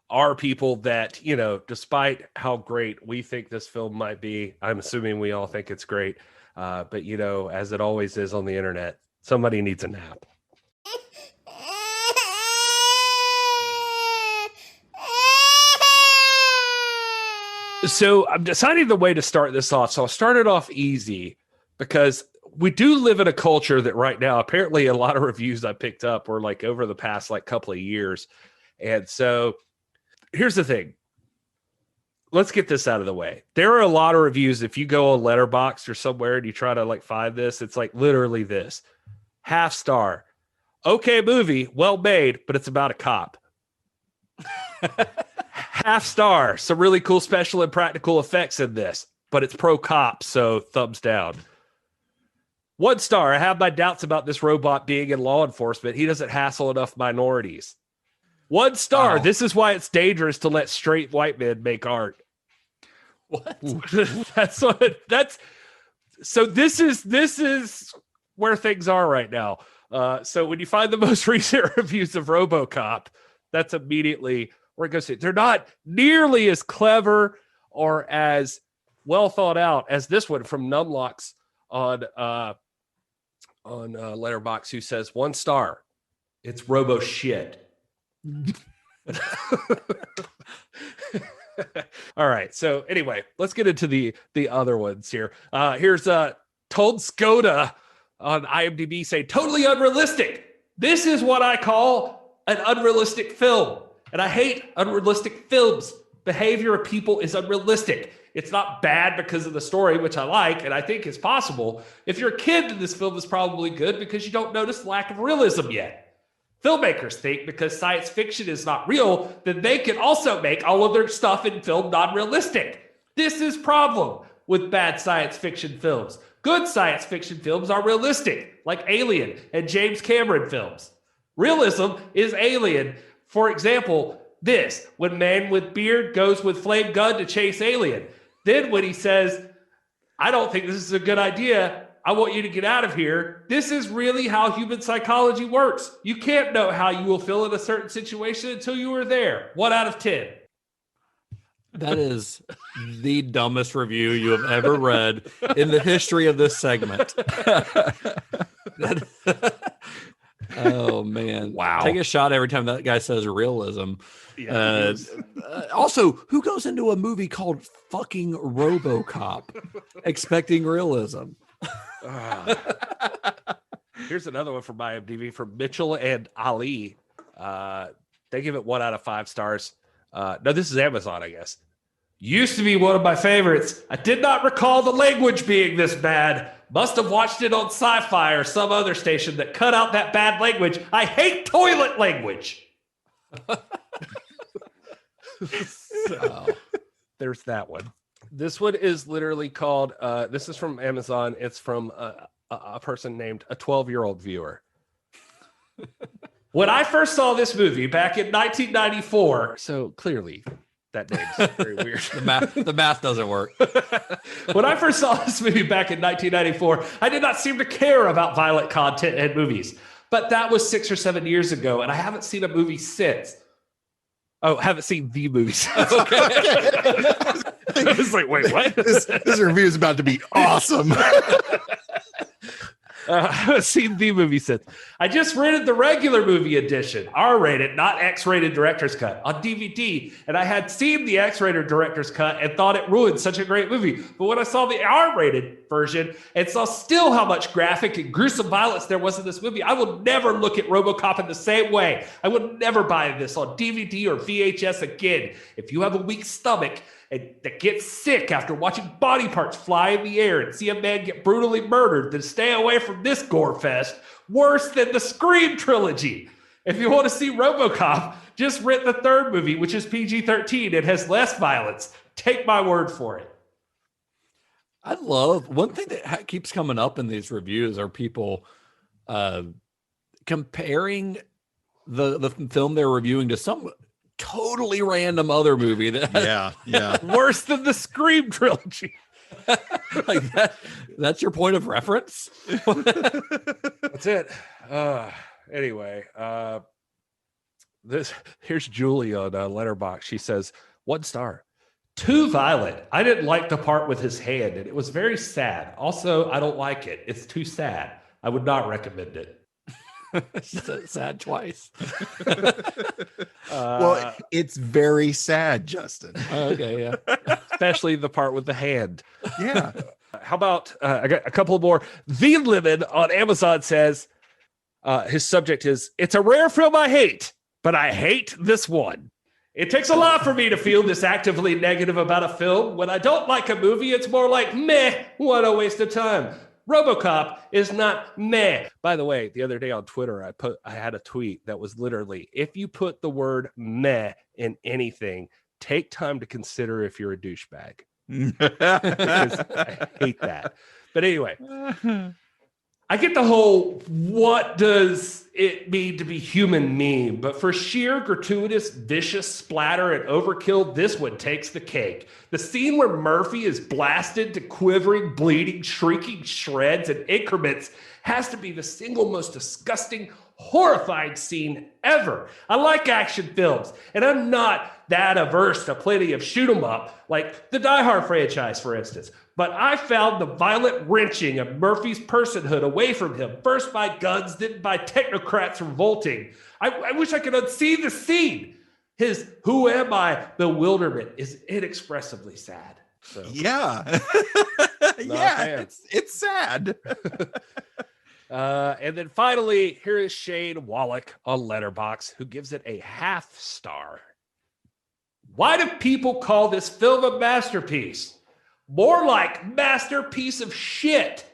are people that, despite how great we think this film might be, I'm assuming we all think it's great, but as it always is on the internet, somebody needs a nap. So I'm deciding the way to start this off. So I'll start it off easy because we do live in a culture that right now, apparently a lot of reviews I picked up were like over the past like couple of years. And so here's the thing. Let's get this out of the way. There are a lot of reviews. If you go on Letterboxd or somewhere and you try to like find this, it's like literally this. 0.5 star. Okay movie, well made, but it's about a cop. 0.5 star. Some really cool special and practical effects in this, but it's pro cop, so thumbs down. 1 star. I have my doubts about this robot being in law enforcement. He doesn't hassle enough minorities. 1 star. Wow. This is why it's dangerous to let straight white men make art. What? So this is where things are right now. So when you find the most recent reviews of RoboCop, that's immediately where it goes to. They're not nearly as clever or as well thought out as this one from Numlocks on Letterboxd, who says 1 star. It's robo shit. All right. So anyway, let's get into the other ones here. Here's Told Skoda on IMDb saying totally unrealistic. This is what I call an unrealistic film. And I hate unrealistic films. Behavior of people is unrealistic. It's not bad because of the story, which I like and I think is possible. If you're a kid, then this film is probably good because you don't notice the lack of realism yet. Filmmakers think because science fiction is not real, then they can also make all of their stuff in film non-realistic. This is problem with bad science fiction films. Good science fiction films are realistic, like Alien and James Cameron films. Realism is Alien. For example, this, when man with beard goes with flame gun to chase alien. Then when he says, I don't think this is a good idea, I want you to get out of here. This is really how human psychology works. You can't know how you will feel in a certain situation until you are there. 1 out of 10. That is the dumbest review you have ever read in the history of this segment. Oh, man. Wow. Take a shot every time that guy says realism. Yeah, also, who goes into a movie called fucking RoboCop expecting realism? Here's another one from IMDb from Mitchell and Ali. They give it 1 out of 5 stars. No, this is Amazon, I guess. Used to be one of my favorites. I did not recall the language being this bad. Must have watched it on Sci-Fi or some other station that cut out that bad language. I hate toilet language. So, there's that one. This one is literally called, this is from Amazon. It's from a person named a 12-year-old viewer. When I first saw this movie back in 1994, so clearly That name's very weird. The math doesn't work. When I first saw this movie back in 1994, I did not seem to care about violent content in movies. But that was 6 or 7 years ago, and I haven't seen a movie since. Oh, haven't seen the movie since. Okay. I was like, wait, what? This review is about to be awesome. I haven't seen the movie since. I just rented the regular movie edition, R-rated, not X-rated director's cut, on DVD. And I had seen the X-rated director's cut and thought it ruined such a great movie. But when I saw the R-rated version and saw still how much graphic and gruesome violence there was in this movie, I will never look at RoboCop in the same way. I will never buy this on DVD or VHS again. If you have a weak stomach and that gets sick after watching body parts fly in the air and see a man get brutally murdered, then stay away from this gore fest, worse than the Scream trilogy. If you want to see RoboCop, just rent the third movie, which is PG-13. It has less violence. Take my word for it. I love one thing that keeps coming up in these reviews are people comparing the film they're reviewing to some totally random other movie that worse than the Scream trilogy. Like that's your point of reference. That's it. Anyway, here's Julie on Letterboxd. She says 1 star. Too violent. I didn't like the part with his hand, and it was very sad. Also, I don't like it. It's too sad. I would not recommend it. Sad twice. Well, it's very sad, Justin. Okay, yeah. Especially the part with the hand. Yeah. How about I got a couple more. The Lemon on Amazon says his subject is, it's a rare film I hate, but I hate this one. It takes a lot for me to feel this actively negative about a film. When I don't like a movie, it's more like, meh, what a waste of time. RoboCop is not meh. By the way, the other day on Twitter, I had a tweet that was literally, if you put the word meh in anything, take time to consider if you're a douchebag. Because I hate that. But anyway, I get the whole what does it mean to be human meme, but for sheer gratuitous, vicious splatter and overkill, this one takes the cake. The scene where Murphy is blasted to quivering, bleeding, shrieking shreds and increments has to be the single most disgusting, horrifying scene ever. I like action films, and I'm not that averse to plenty of shoot 'em up, like the Die Hard franchise, for instance. But I found the violent wrenching of Murphy's personhood away from him, first by guns, then by technocrats revolting. I wish I could unsee the scene. His "who am I" bewilderment is inexpressibly sad. So, yeah. Yeah, it's sad. And then finally, here is Shane Wallach on Letterboxd, who gives it a half star. Why do people call this film a masterpiece? More like masterpiece of shit.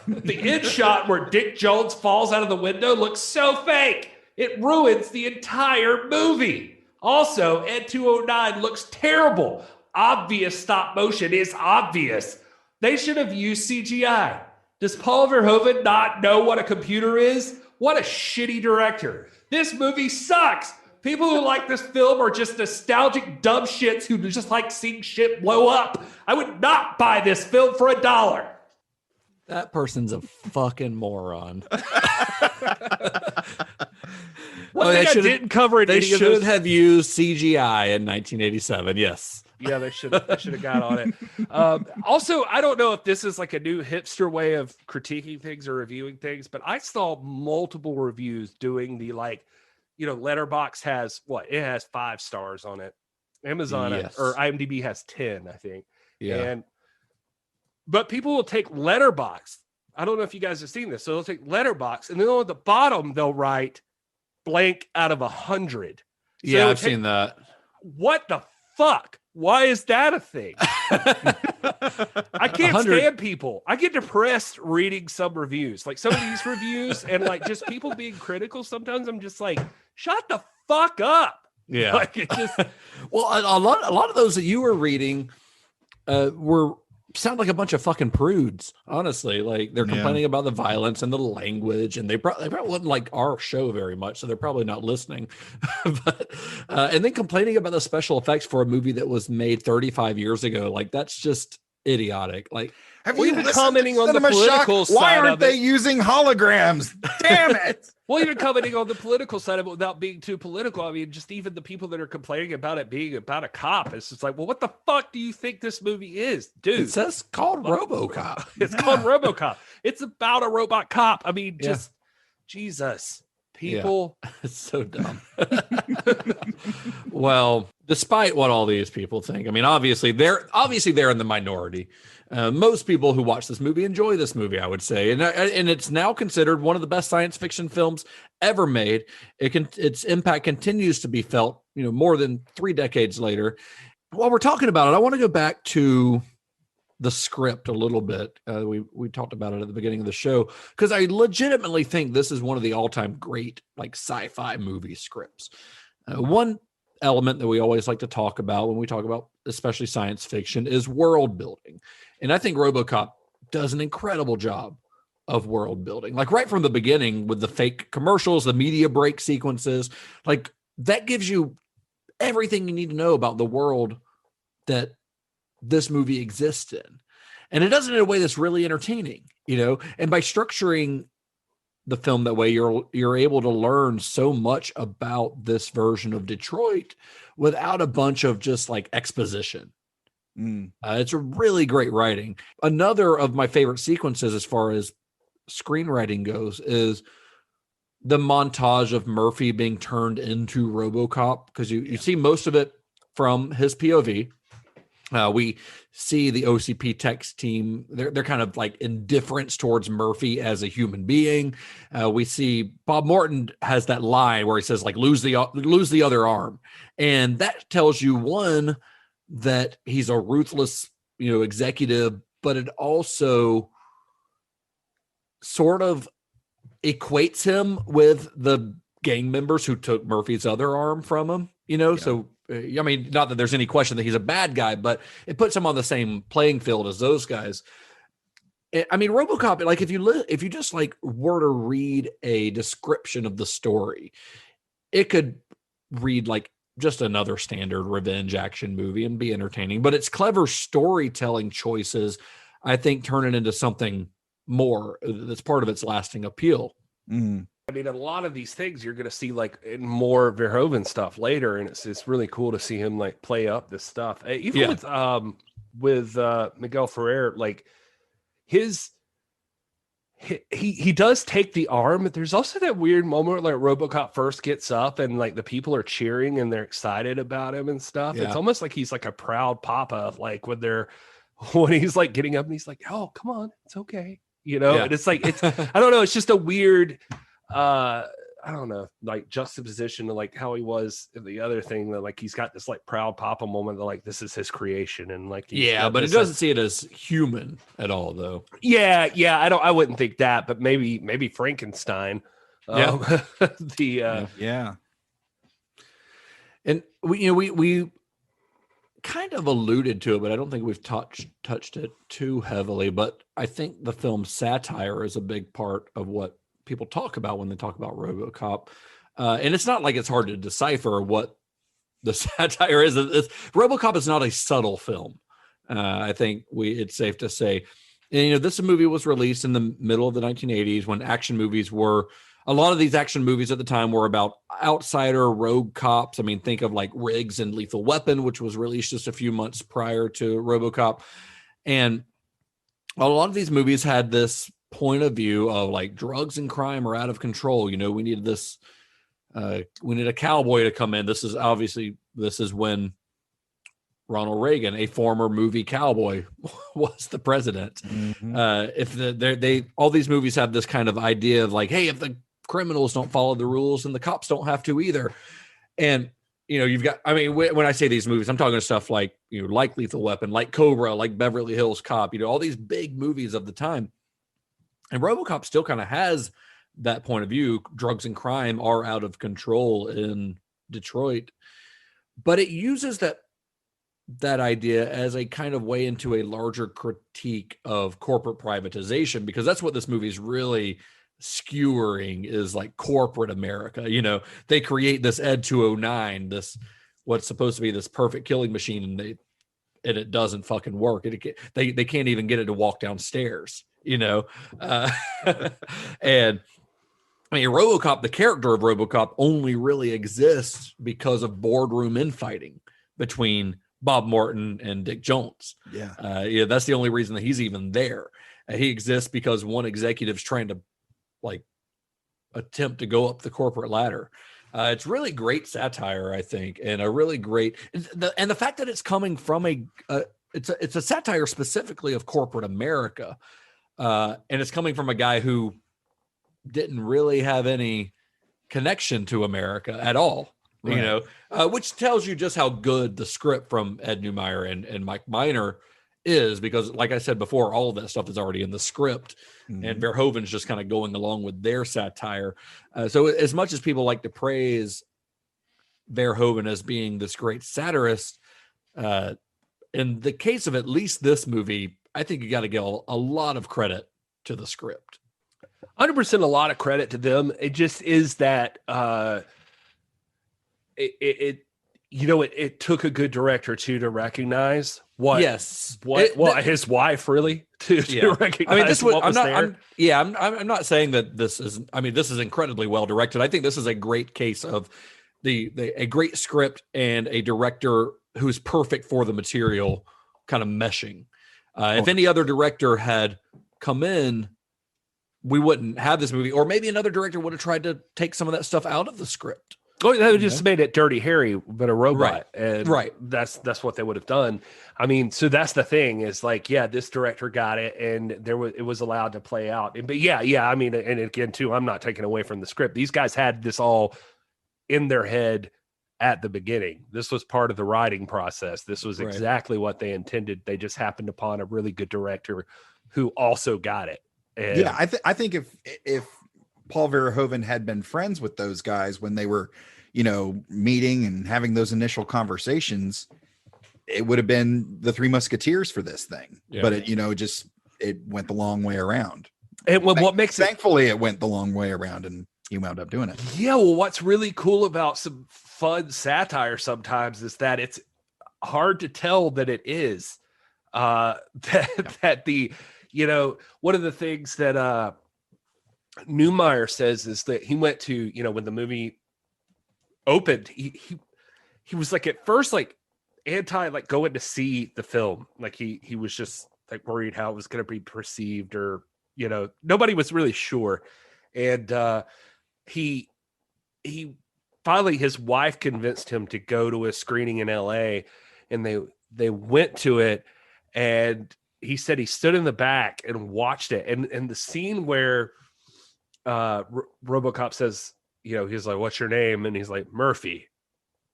The end shot where Dick Jones falls out of the window looks so fake. It ruins the entire movie. Also, Ed 209 looks terrible. Obvious stop motion is obvious. They should have used CGI. Does Paul Verhoeven not know what a computer is? What a shitty director. This movie sucks. People who like this film are just nostalgic dumb shits who just like seeing shit blow up. I would not buy this film for $1. That person's a fucking moron. One thing I didn't cover in They any of should those- have used CGI in 1987. Yes. Yeah, they should have got on it. Also, I don't know if this is like a new hipster way of critiquing things or reviewing things, but I saw multiple reviews doing the Letterboxd has it has 5 stars on it. Amazon or IMDb has 10, I think. Yeah. But people will take Letterboxd. I don't know if you guys have seen this. So they'll take Letterboxd, and then on the bottom they'll write blank out of 100. So Yeah, I've seen that. What the fuck? Why is that a thing? I can't 100. stand people. I get depressed reading some reviews, like some of these reviews, and like just people being critical. Sometimes I'm just like, shut the fuck up. Yeah. Like it just Well, a lot of those that you were reading were sound like a bunch of fucking prudes, honestly. Like they're complaining about the violence and the language, and they probably wouldn't like our show very much, so they're probably not listening. But and then complaining about the special effects for a movie that was made 35 years ago, like that's just idiotic. Like, have you you been commenting on the Cinema Shock? political side? Why aren't of they it? using holograms? Damn it! Well, even commenting on the political side of it without being too political. I mean, just even the people that are complaining about it being about a cop, it's just like, well, what the fuck do you think this movie is, dude? it says called RoboCop. It's called RoboCop. It's about a robot cop. I mean, just Jesus, people. Yeah. It's so dumb. Well, despite what all these people think, I mean, obviously they're in the minority. Most people who watch this movie enjoy this movie, I would say, and it's now considered one of the best science fiction films ever made. Its impact continues to be felt, more than 3 decades later. While we're talking about it, I want to go back to the script a little bit. We talked about it at the beginning of the show because I legitimately think this is one of the all-time great like sci-fi movie scripts. One element that we always like to talk about when we talk about especially science fiction is world building. And I think RoboCop does an incredible job of world building. Like right from the beginning with the fake commercials, the media break sequences, like that gives you everything you need to know about the world that this movie exists in. And it does it in a way that's really entertaining, and by structuring the film that way, you're able to learn so much about this version of Detroit without a bunch of just like exposition. It's a really great writing. Another of my favorite sequences as far as screenwriting goes is the montage of Murphy being turned into RoboCop, because you see most of it from his POV. We see the OCP text team, they're kind of like indifference towards Murphy as a human being. We see Bob Morton has that line where he says like, lose the other arm. And that tells you, one, that he's a ruthless, executive, but it also sort of equates him with the gang members who took Murphy's other arm from him, So, I mean, not that there's any question that he's a bad guy, but it puts him on the same playing field as those guys. I mean, RoboCop, like if you just like were to read a description of the story, it could read like just another standard revenge action movie and be entertaining, but its clever storytelling choices, I think, turn it into something more that's part of its lasting appeal. I mean, a lot of these things you're going to see like in more Verhoeven stuff later, and it's really cool to see him like play up this stuff. Even with Miguel Ferrer, like he does take the arm, but there's also that weird moment where like RoboCop first gets up and like the people are cheering and they're excited about him and stuff. It's almost like he's like a proud papa, like when he's like getting up and he's like, "Oh, come on, it's okay," And it's like I don't know, it's just a weird. I don't know, like juxtaposition to like how he was in the other thing, that like he's got this like proud papa moment that like this is his creation, and like but it doesn't see it as human at all though. I wouldn't think that, but maybe Frankenstein. And we kind of alluded to it, but I don't think we've touched it too heavily. But I think the film's satire is a big part of what people talk about when they talk about RoboCop, and it's not like it's hard to decipher what the satire is. RoboCop is not a subtle film. I think it's safe to say. And this movie was released in the middle of the 1980s when action movies were. A lot of these action movies at the time were about outsider rogue cops. I mean, think of like Riggs and Lethal Weapon, which was released just a few months prior to RoboCop, and a lot of these movies had this point of view of like drugs and crime are out of control. We need this, we need a cowboy to come in. This is when Ronald Reagan, a former movie cowboy, was the president. All these movies have this kind of idea of like, hey, if the criminals don't follow the rules, and the cops don't have to either. And you've got, I mean, when I say these movies, I'm talking stuff like, like Lethal Weapon, like Cobra, like Beverly Hills Cop, all these big movies of the time. And RoboCop still kind of has that point of view. Drugs and crime are out of control in Detroit, but it uses that idea as a kind of way into a larger critique of corporate privatization, because that's what this movie is really skewering, is like corporate America. You know, they create this Ed 209, this what's supposed to be this perfect killing machine, and it doesn't fucking work. They can't even get it to walk downstairs, you know. And I mean, RoboCop, the character of RoboCop, only really exists because of boardroom infighting between Bob Morton and Dick Jones. Yeah, that's the only reason that he's even there. He exists because one executive's trying to like attempt to go up the corporate ladder. It's really great satire, I think, and a really great and the fact that it's coming from it's a satire specifically of corporate America, and it's coming from a guy who didn't really have any connection to America at all. Right. You know, which tells you just how good the script from Ed Neumeier and Mike Miner is, because like I said before, all of that stuff is already in the script, and Verhoeven's just kind of going along with their satire. So as much as people like to praise Verhoeven as being this great satirist, in the case of at least this movie, I think you got to give a lot of credit to the script. 100% a lot of credit to them. It just is that it took a good director too to recognize what his wife really to recognize. I mean, this what was I'm not saying that this is. I mean, this is incredibly well directed. I think this is a great case of a great script and a director who's perfect for the material kind of meshing. If any other director had come in, we wouldn't have this movie, or maybe another director would have tried to take some of that stuff out of the script. Oh, that would just made it Dirty Harry, but a robot. Right. And that's what they would have done. I mean, so that's the thing is like, yeah, this director got it, and it was allowed to play out. But yeah. I mean, and again, too, I'm not taking away from the script. These guys had this all in their head at the beginning. This was part of the writing process. This was exactly what they intended. They just happened upon a really good director who also got it. And yeah, I think if Paul Verhoeven had been friends with those guys when they were, you know, meeting and having those initial conversations, it would have been the Three Musketeers for this thing. Yeah. But it went the long way around. And what makes thankfully it went the long way around, and he wound up doing it. Yeah, well, what's really cool about some fun satire sometimes is that it's hard to tell that it is that the, you know, one of the things that Neumeier says is that he went to, you know, when the movie opened, he was like at first like anti like going to see the film, like he was just like worried how it was going to be perceived, or you know, nobody was really sure. And he finally, his wife convinced him to go to a screening in LA, and they went to it, and he said he stood in the back and watched it, and the scene where RoboCop says, you know, he's like, "What's your name?" and he's like, "Murphy."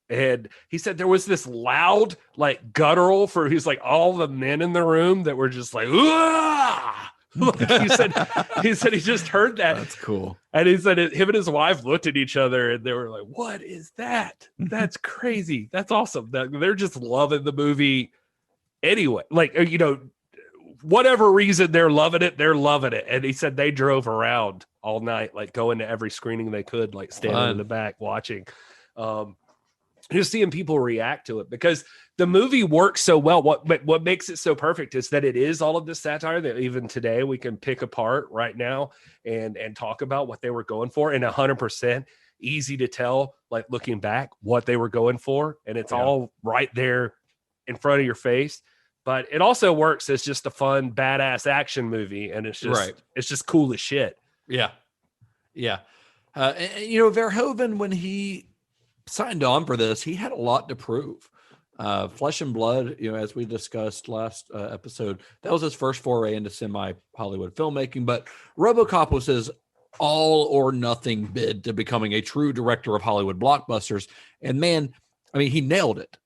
And he said there was this loud, like guttural for he's like all the men in the room that were just like, "Ah!" Like he said he just heard that. That's cool. And he said him and his wife looked at each other and they were like, "What is that? That's crazy. That's awesome." They're just loving the movie anyway. Like, you know, whatever reason they're loving it. And he said they drove around all night, like going to every screening they could, like standing in the back watching. Just seeing people react to it, because the movie works so well. What makes it so perfect is that it is all of this satire that even today we can pick apart right now and talk about what they were going for, and 100% easy to tell, like looking back, what they were going for, and it's all right there in front of your face. But it also works as just a fun, badass action movie, and it's just it's just cool as shit. Yeah. And, you know, Verhoeven, when he signed on for this, he had a lot to prove. Flesh and Blood, you know, as we discussed last episode, that was his first foray into semi-Hollywood filmmaking, but RoboCop was his all or nothing bid to becoming a true director of Hollywood blockbusters. And man, I mean, he nailed it.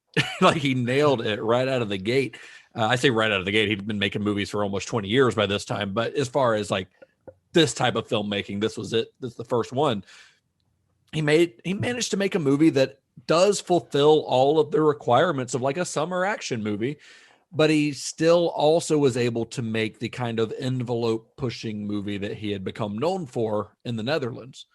Like, he nailed it right out of the gate. I say right out of the gate, he'd been making movies for almost 20 years by this time, but as far as like this type of filmmaking, this was it. This is the first one. he managed to make a movie that does fulfill all of the requirements of like a summer action movie, but he still also was able to make the kind of envelope pushing movie that he had become known for in the Netherlands.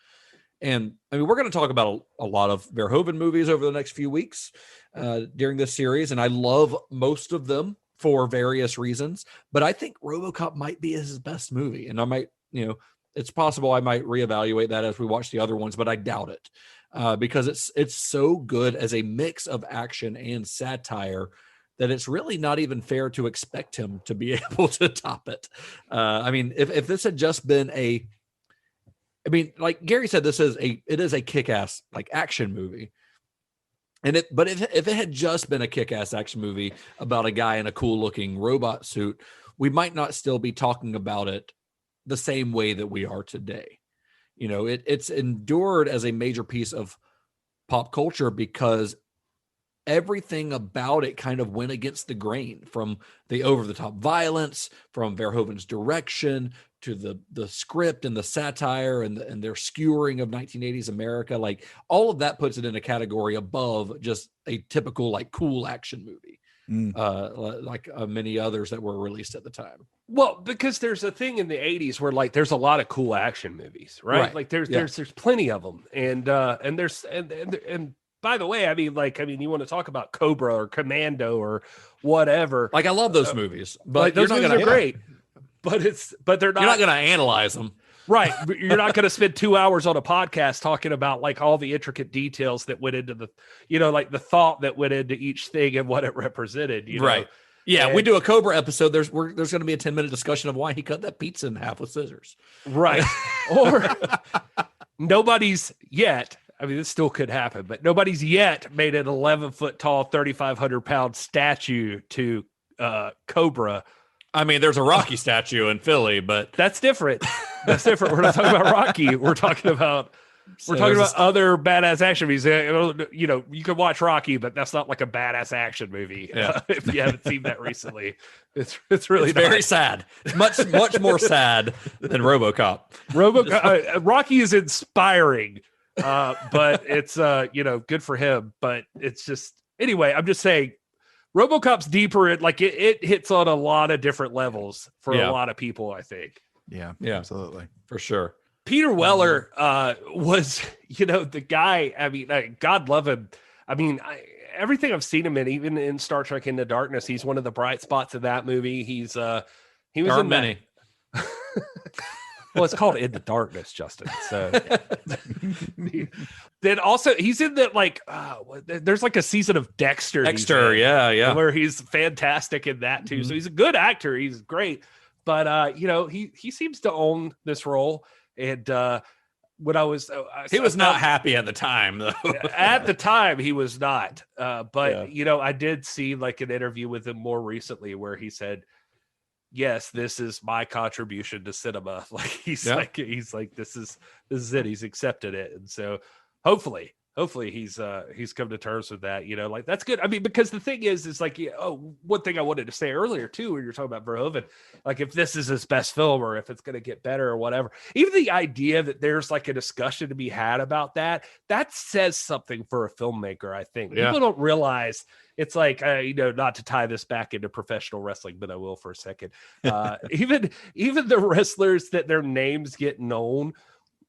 And I mean, we're going to talk about a lot of Verhoeven movies over the next few weeks during this series. And I love most of them for various reasons, but I think RoboCop might be his best movie. And I might, it's possible I might reevaluate that as we watch the other ones, but I doubt it because it's so good as a mix of action and satire that it's really not even fair to expect him to be able to top it. I mean, if this had just been like Gary said, it is a kick-ass like action movie. But if it had just been a kick-ass action movie about a guy in a cool looking robot suit, we might not still be talking about it the same way that we are today. It's endured as a major piece of pop culture because everything about it kind of went against the grain, from the over-the-top violence, from Verhoeven's direction, to the script and the satire and their skewering of 1980s America. Like all of that puts it in a category above just a typical like cool action movie, like many others that were released at the time. Well, because there's a thing in the 80s where like there's a lot of cool action movies, right? Like there's plenty of them, and by the way, I mean, you want to talk about Cobra or Commando or whatever. Like I love those movies, but like, those movies are great. But they're not. You're not going to analyze them, right? You're not going to spend 2 hours on a podcast talking about like all the intricate details that went into the, like the thought that went into each thing and what it represented. Right? Yeah, and we do a Cobra episode. There's going to be a 10-minute discussion of why he cut that pizza in half with scissors. Right? Or nobody's yet. I mean, this still could happen, but nobody's yet made an 11-foot tall, 3,500-pound statue to Cobra. I mean, there's a Rocky statue in Philly, but that's different. That's different. We're not talking about Rocky. We're talking about other badass action movies. You can watch Rocky, but that's not like a badass action movie. Yeah. If you haven't seen that recently, it's really very sad. It's much more sad than RoboCop. Rocky is inspiring, but it's good for him. But it's just anyway. I'm just saying. RoboCop's deeper. It hits on a lot of different levels for a lot of people, I think. Yeah, absolutely. For sure. Peter Weller was, the guy, I mean, God love him. I mean, everything I've seen him in, even in Star Trek Into Darkness, he's one of the bright spots of that movie. He was in many. Well, it's called Into Darkness, Justin. So then also he's in that there's like a season of Dexter. Yeah. Where he's fantastic in that too. So he's a good actor. He's great. But he seems to own this role. And when he was not happy at the time though. At the time he was not. But I did see like an interview with him more recently where he said, yes, this is my contribution to cinema. Like he's like this is it. He's accepted it, and so hopefully he's come to terms with that. Like that's good. I mean, because the thing is like one thing I wanted to say earlier too, when you're talking about Verhoeven, like if this is his best film or if it's going to get better or whatever, even the idea that there's like a discussion to be had about that says something for a filmmaker. I think people don't realize. It's like, not to tie this back into professional wrestling, but I will for a second. Even the wrestlers that their names get known,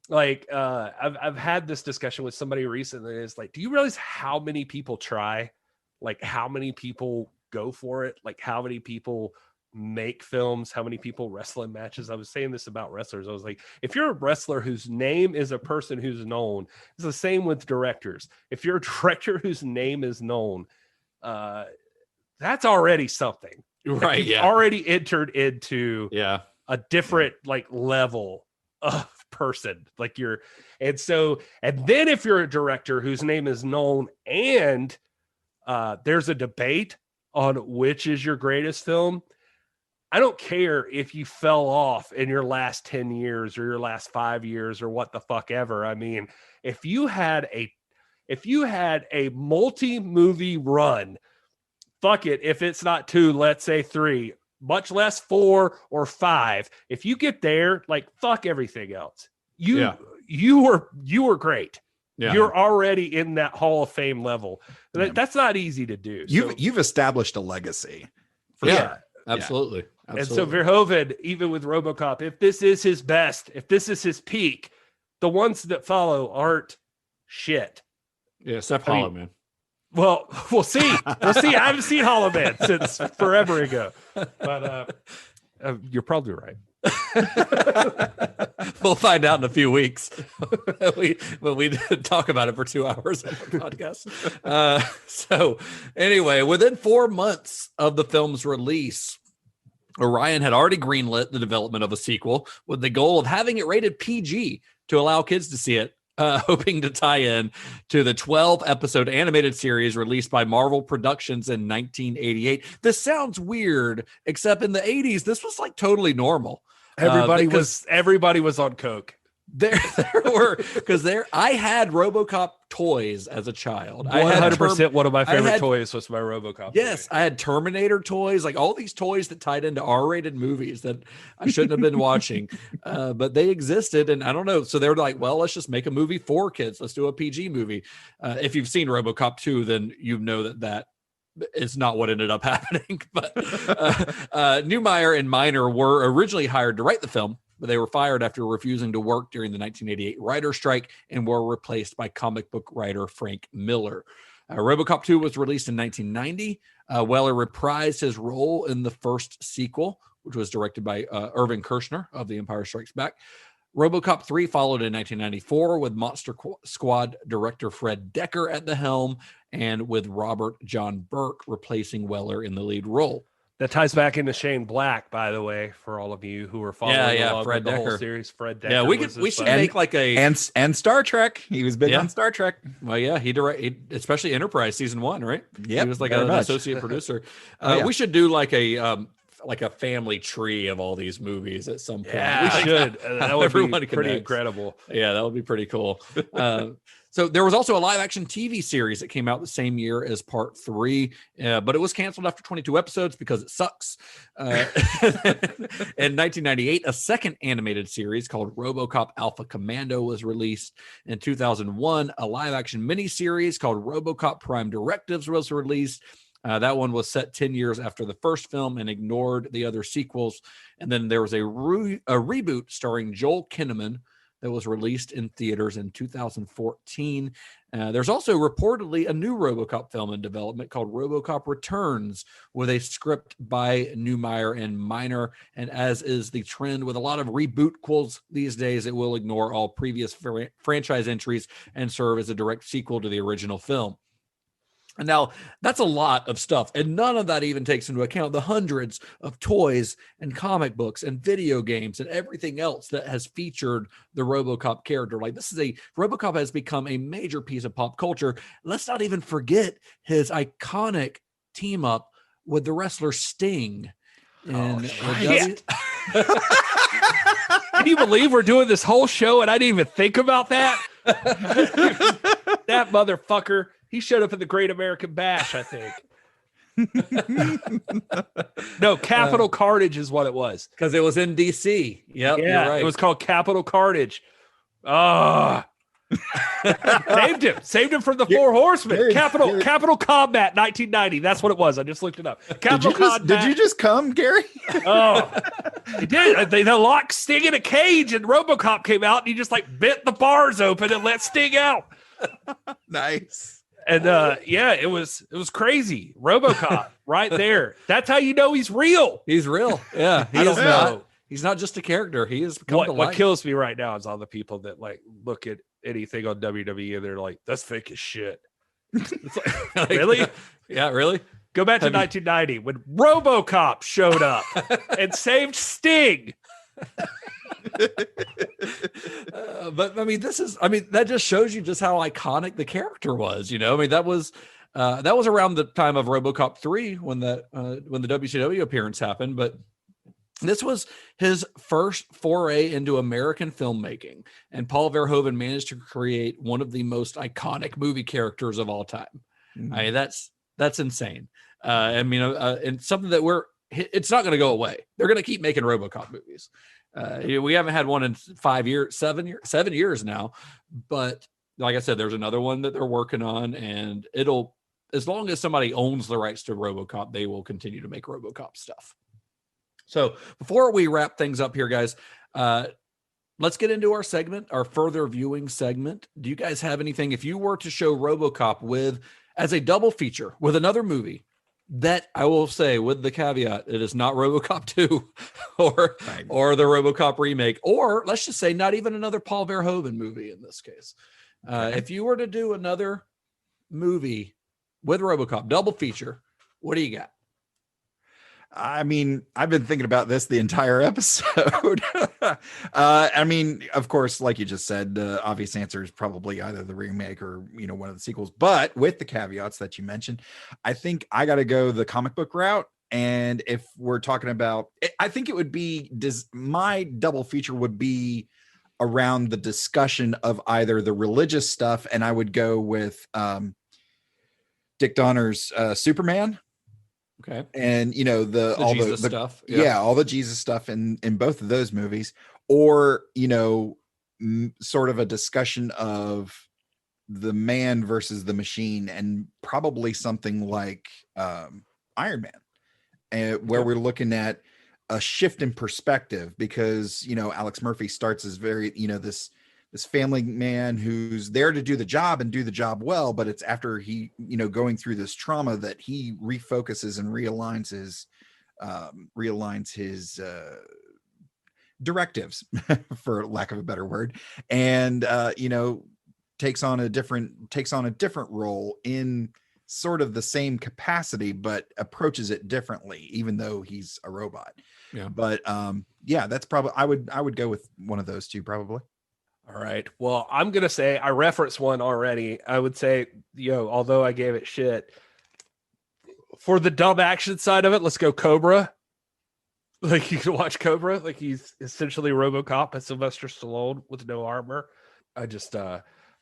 like I've had this discussion with somebody recently. It's like, do you realize how many people try? Like how many people go for it? Like how many people make films? How many people wrestle in matches? I was saying this about wrestlers. I was like, if you're a wrestler whose name is a person who's known, it's the same with directors. If you're a director whose name is known, that's already something, right? You've already entered into a different like level of person, like and then if you're a director whose name is known and there's a debate on which is your greatest film, I don't care if you fell off in your last 10 years or your last 5 years or what the fuck ever. I mean, if you had a multi-movie run, fuck it. If it's not 2, let's say 3, much less 4 or 5. If you get there, like fuck everything else. You were great. Yeah. You're already in that Hall of Fame level. That's not easy to do. You've established a legacy. Yeah, absolutely. And so Verhoeven, even with RoboCop, if this is his best, if this is his peak, the ones that follow aren't shit. Yeah, except Hollow Man. Well, we'll see. We'll see. I haven't seen Hollow Man since forever ago. But you're probably right. We'll find out in a few weeks when we talk about it for 2 hours on the podcast. So anyway, within 4 months of the film's release, Orion had already greenlit the development of a sequel with the goal of having it rated PG to allow kids to see it, hoping to tie in to the 12-episode animated series released by Marvel Productions in 1988. This sounds weird, except in the 80s, this was like totally normal. Everybody was on coke. There were, because I had RoboCop toys as a child. 100% one of my favorite toys was my RoboCop. Yes, toy. I had Terminator toys, like all these toys that tied into R-rated movies that I shouldn't have been watching, but they existed, and I don't know. So they were like, well, let's just make a movie for kids. Let's do a PG movie. If you've seen RoboCop 2, then you know that is not what ended up happening. But Neumeier and Miner were originally hired to write the film, but they were fired after refusing to work during the 1988 writer's strike and were replaced by comic book writer Frank Miller. RoboCop 2 was released in 1990. Weller reprised his role in the first sequel, which was directed by Irvin Kershner of The Empire Strikes Back. RoboCop 3 followed in 1994 with Monster Squad director Fred Decker at the helm and with Robert John Burke replacing Weller in the lead role. That ties back into Shane Black, by the way, for all of you who are following along Fred with the Decker. whole series. Fred Decker. Yeah, we should make like a and Star Trek. He was big on Star Trek. Well, yeah, he especially Enterprise season 1, right? Yeah, he was like an associate producer. We should do like a family tree of all these movies at some point. Yeah, we should. That would be pretty incredible. Yeah, that would be pretty cool. So there was also a live action TV series that came out the same year as part 3, but it was canceled after 22 episodes because it sucks. In 1998, a second animated series called RoboCop Alpha Commando was released. In 2001, a live action miniseries called RoboCop Prime Directives was released. That one was set 10 years after the first film and ignored the other sequels. And then there was a reboot starring Joel Kinnaman that was released in theaters in 2014. There's also reportedly a new RoboCop film in development called RoboCop Returns with a script by Neumeier and Miner. And as is the trend with a lot of rebootquels these days, it will ignore all previous franchise entries and serve as a direct sequel to the original film. And now that's a lot of stuff, and none of that even takes into account the hundreds of toys and comic books and video games and everything else that has featured the RoboCop character. Like RoboCop has become a major piece of pop culture. Let's not even forget his iconic team up with the wrestler Sting. Can you believe we're doing this whole show and I didn't even think about that? That motherfucker. He showed up at the Great American Bash, I think. No, Capital Carnage is what it was. Because it was in DC. Yep, yeah, you're right. It was called Capital Carnage. Saved him from the Four Horsemen. Capital Combat 1990. That's what it was. I just looked it up. Did you just come, Gary? Oh, he did. They locked Sting in a cage, and RoboCop came out, and he just like bent the bars open and let Sting out. Nice. And it was crazy. RoboCop right there. That's how you know he's real. He's real. Yeah, he's not just a character. He has become to life. What kills me right now is all the people that like look at anything on WWE and they're like, "That's fake as shit." It's like, really? Yeah, really. Go back to 1990 when RoboCop showed up and saved Sting. But I mean, that just shows you just how iconic the character was. You know, I mean, that was around the time of RoboCop 3 when the WCW appearance happened. But this was his first foray into American filmmaking, and Paul Verhoeven managed to create one of the most iconic movie characters of all time. Mm-hmm. I mean, that's insane. And something that it's not going to go away. They're going to keep making RoboCop movies. We haven't had one in 7 years now, but like I said, there's another one that they're working on, and it'll, as long as somebody owns the rights to RoboCop, they will continue to make RoboCop stuff. So before we wrap things up here, guys, let's get into our segment, our further viewing segment. Do you guys have anything, if you were to show RoboCop as a double feature with another movie, that I will say with the caveat, it is not RoboCop 2 or the RoboCop remake, or let's just say not even another Paul Verhoeven movie in this case. If you were to do another movie with RoboCop, double feature, what do you got? I mean, I've been thinking about this the entire episode. I mean, of course, like you just said, the obvious answer is probably either the remake or, one of the sequels. But with the caveats that you mentioned, I think I got to go the comic book route. And if we're talking about, I think it would be, my double feature would be around the discussion of either the religious stuff, and I would go with Dick Donner's Superman. Okay. And all Jesus the stuff. Yeah, all the Jesus stuff in both of those movies, or sort of a discussion of the man versus the machine, and probably something like Iron Man, where we're looking at a shift in perspective, because Alex Murphy starts as very this family man who's there to do the job and do the job well, but it's after he, going through this trauma that he refocuses and realigns his directives, for lack of a better word, and takes on a different role in sort of the same capacity, but approaches it differently, even though he's a robot. Yeah. But that's probably, I would go with one of those two probably. All right. Well, I'm going to say, I referenced one already. I would say, although I gave it shit, for the dumb action side of it, let's go Cobra. Like, you can watch Cobra. Like, he's essentially RoboCop and Sylvester Stallone with no armor. I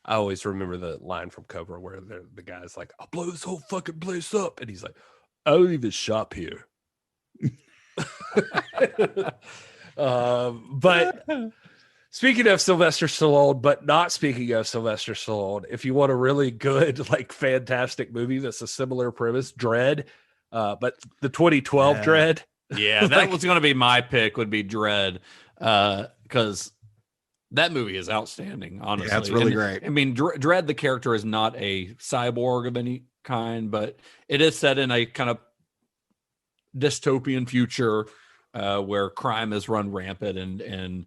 always remember the line from Cobra where the guy's like, I'll blow this whole fucking place up. And he's like, I'll leave his shop here. But speaking of Sylvester Stallone, but not speaking of Sylvester Stallone, if you want a really good, like, fantastic movie that's a similar premise, Dredd, but the 2012 Dredd. Yeah, that was going to be my pick, would be Dredd, because that movie is outstanding, honestly. Yeah, it's really great. I mean, Dredd, the character, is not a cyborg of any kind, but it is set in a kind of dystopian future where crime is run rampant, and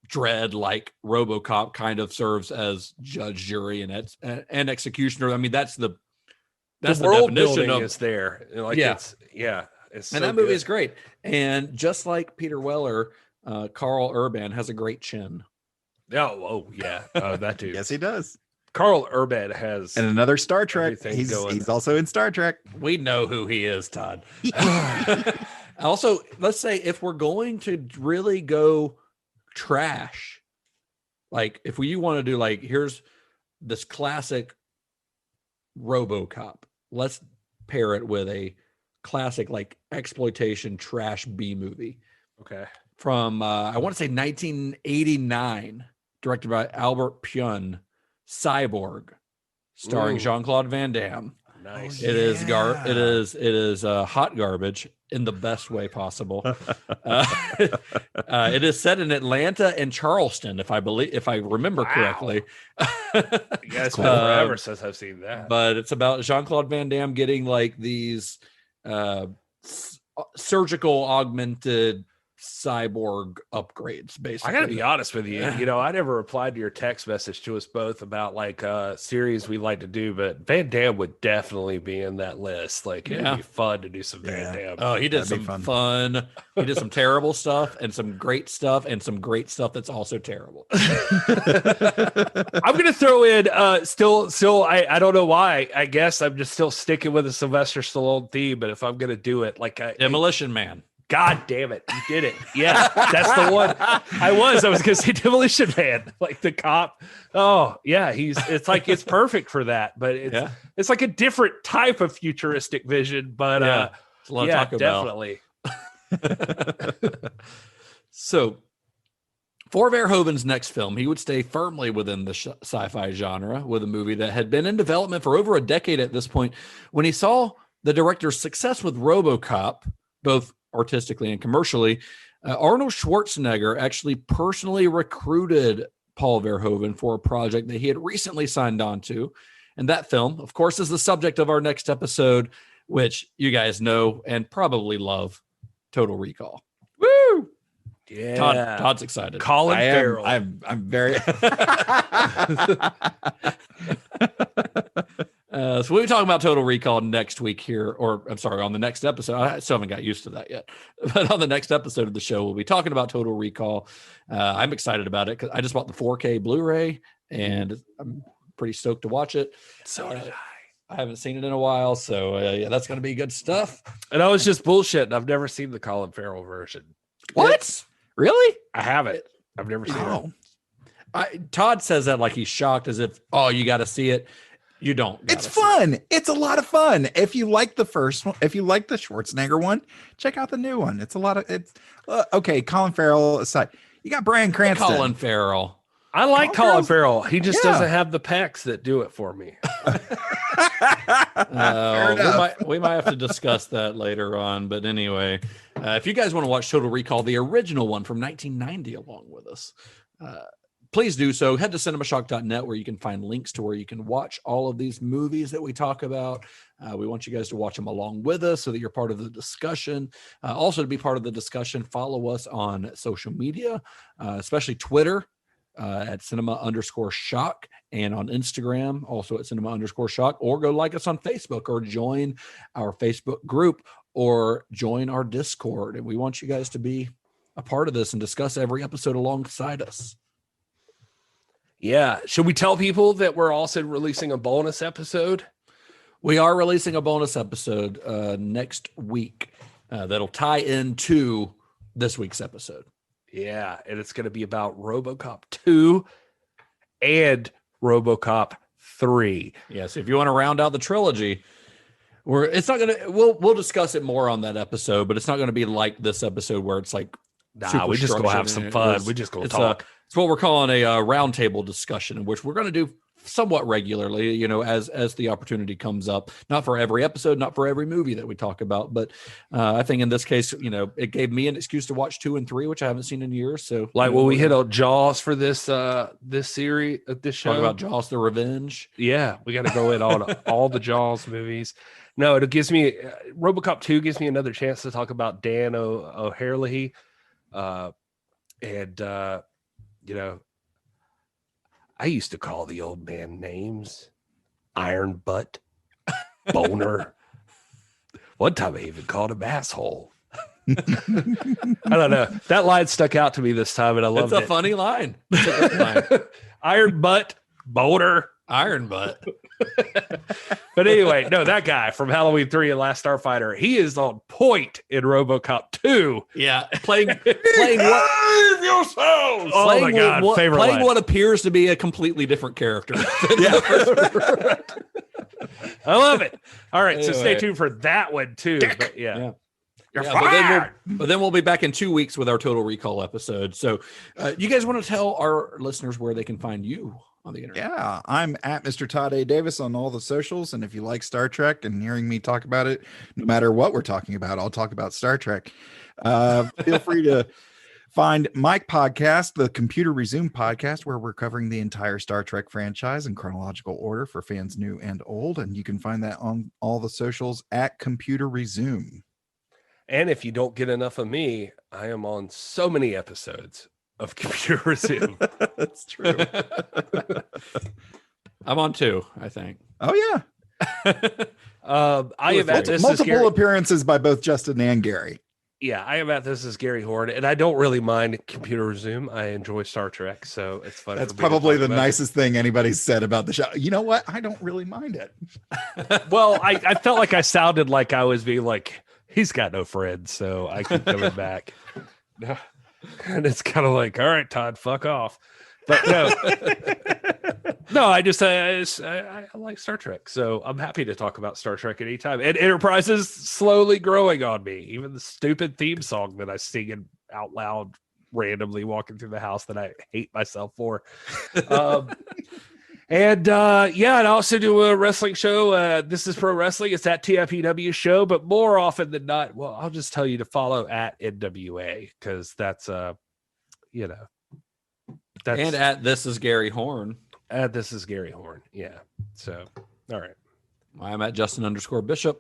Dredd, like RoboCop, kind of serves as judge, jury, and executioner. I mean, that's the world definition building of is there. Like, it's and that movie is great. And just like Peter Weller, Carl Urban has a great chin. Oh yeah, that dude. Yes, he does. Carl Urban has, and another Star Trek. He's also in Star Trek. We know who he is, Todd. Also, let's say if we're going to really go trash, like if you want to do, like, here's this classic RoboCop, let's pair it with a classic, like, exploitation trash B movie. Okay. From I want to say 1989, directed by Albert Pyun, Cyborg, starring Jean-Claude Van Damme. Nice. It is hot garbage in the best way possible. It is set in Atlanta and Charleston, if I remember correctly. You guys been forever since I've seen that. But it's about Jean-Claude Van Damme getting, like, these surgical augmented cyborg upgrades, basically. I gotta be honest with you. I never replied to your text message to us both about, like, a series we like to do, but Van Damme would definitely be in that list. Like, it'd be fun to do some Van Damme. Oh, he did some fun. He did some terrible stuff and some great stuff that's also terrible. I'm gonna throw in still I don't know why. I guess I'm just still sticking with the Sylvester Stallone theme, but if I'm gonna do it, like, Demolition Man. God damn it. You did it. Yeah, that's the one. I was going to say Demolition Man, like the cop. Oh, yeah. It's like, it's perfect for that, but it's like a different type of futuristic vision, but it's a lot to talk about. Definitely. So For Verhoeven's next film, he would stay firmly within the sci-fi genre with a movie that had been in development for over a decade at this point. When he saw the director's success with RoboCop, both artistically and commercially, Arnold Schwarzenegger actually personally recruited Paul Verhoeven for a project that he had recently signed on to. And that film, of course, is the subject of our next episode, which you guys know and probably love, Total Recall. Woo! Yeah. Todd's excited. Colin Farrell. I'm very. So we'll be talking about Total Recall next week here, or I'm sorry, on the next episode. I still haven't got used to that yet. But on the next episode of the show, we'll be talking about Total Recall. I'm excited about it because I just bought the 4K Blu-ray and I'm pretty stoked to watch it. So did I haven't seen it in a while, so yeah, that's going to be good stuff. And I was just bullshitting. I've never seen the Colin Farrell version. What? Really? I haven't. I've never seen it. Todd says that like he's shocked, as if, oh, you got to see it. You don't. It's fun. It's a lot of fun. If you like the first one, if you like the Schwarzenegger one, check out the new one. It's a lot of it's okay. Colin Farrell aside, you got Bryan Cranston. Colin Farrell. I like Colin Farrell. He just doesn't have the pecs that do it for me. We might have to discuss that later on. But anyway, if you guys want to watch Total Recall, the original one from 1990, along with us, please do so. Head to cinemashock.net where you can find links to where you can watch all of these movies that we talk about. We want you guys to watch them along with us so that you're part of the discussion. Also, to be part of the discussion, follow us on social media, especially Twitter at cinema_shock, and on Instagram, also at cinema_shock, or go like us on Facebook or join our Facebook group or join our Discord. And we want you guys to be a part of this and discuss every episode alongside us. Yeah. Should we tell people that we're also releasing a bonus episode? We are releasing a bonus episode next week that'll tie into this week's episode. Yeah. And it's going to be about RoboCop 2 and RoboCop 3. Yes. If you want to round out the trilogy, we'll discuss it more on that episode, but it's not going to be like this episode where it's like, we just gonna have some fun. We just gonna talk. It's what we're calling a roundtable discussion, in which we're going to do somewhat regularly, as the opportunity comes up. Not for every episode, not for every movie that we talk about, but I think in this case, it gave me an excuse to watch 2 and 3, which I haven't seen in years. So, like, will we hit on Jaws for this series, this show? Talk about Jaws: The Revenge. Yeah, we got to go in on all the Jaws movies. No, it gives me RoboCop 2 gives me another chance to talk about Dan O'Herlihy. I used to call the old man names: Iron Butt, Boner. One time I even called him asshole. I don't know. That line stuck out to me this time, and I loved it. It's a funny line. It's a good line. Iron Butt, Boner. Iron Butt. But anyway, no, that guy from Halloween 3 and Last Starfighter, he is on point in RoboCop 2. Yeah, playing what? Yourselves! Oh my God, favorite playing line. what appears to be a completely different character. I love it. All right, so stay tuned for that one too. But yeah. You're fired. But then we'll be back in 2 weeks with our Total Recall episode. So, you guys want to tell our listeners where they can find you on the internet? Yeah, I'm at Mr. Todd A. Davis on all the socials. And if you like Star Trek and hearing me talk about it, no matter what we're talking about, I'll talk about Star Trek. Feel free to find my podcast, the Computer Resume podcast, where we're covering the entire Star Trek franchise in chronological order for fans new and old. And you can find that on all the socials at Computer Resume. And if you don't get enough of me, I am on so many episodes of Computer Resume. That's true. I'm on 2, I think. Oh, yeah. I am at this multiple appearances by both Justin and Gary. Yeah, I am at this as Gary Horn, and I don't really mind Computer Resume. I enjoy Star Trek, so it's fun. That's probably the nicest thing anybody's said about the show. You know what? I don't really mind it. Well, I felt like I sounded like I was being like, he's got no friends, so I keep coming back. And it's kind of like, all right, Todd, fuck off. But no, I like Star Trek, so I'm happy to talk about Star Trek at any time. And Enterprise is slowly growing on me. Even the stupid theme song that I sing out loud randomly walking through the house that I hate myself for. And I also do a wrestling show. This is Pro Wrestling. It's at TIPW show, but more often than not, well, I'll just tell you to follow at NWA because that's that's and at This Is Gary Horn. At This Is Gary Horn. Yeah. So, all right. I'm at Justin_Bishop.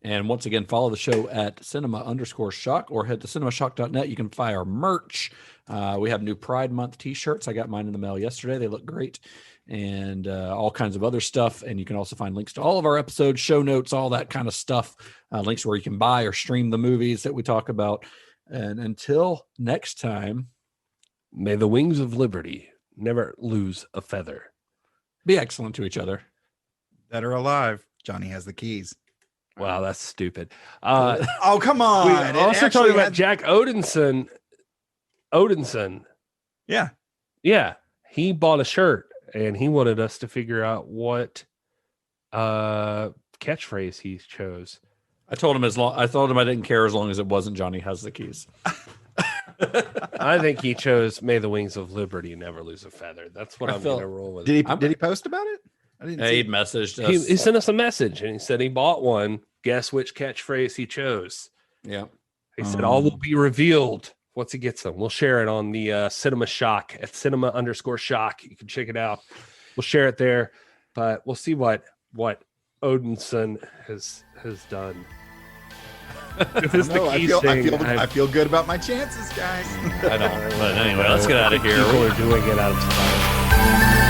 And once again, follow the show at cinema_shock or head to cinemashock.net. You can buy our merch. We have new Pride Month t-shirts. I got mine in the mail yesterday. They look great. And all kinds of other stuff. And you can also find links to all of our episodes, show notes, all that kind of stuff. Links where you can buy or stream the movies that we talk about. And until next time, may the wings of liberty never lose a feather. Be excellent to each other. Dead or alive, Johnny has the keys. Wow, that's stupid. Oh, come on. We also talking about Jack Odinson. Yeah. Yeah. He bought a shirt and he wanted us to figure out what catchphrase he chose. I told him I didn't care as long as it wasn't Johnny has the keys. I think he chose "May the wings of liberty never lose a feather." That's what I'm going to roll with. Did he post about it? I didn't see he it. messaged us. He sent us a message and he said he bought one. Guess which catchphrase he chose? Yeah. He said all will be revealed once he gets them. We'll share it on the Cinema Shock at cinema_shock. You can check it out. We'll share it there, but we'll see what Odinson has done. I feel good about my chances, guys. I know. But anyway, let's get out of here. People are doing it out of spite.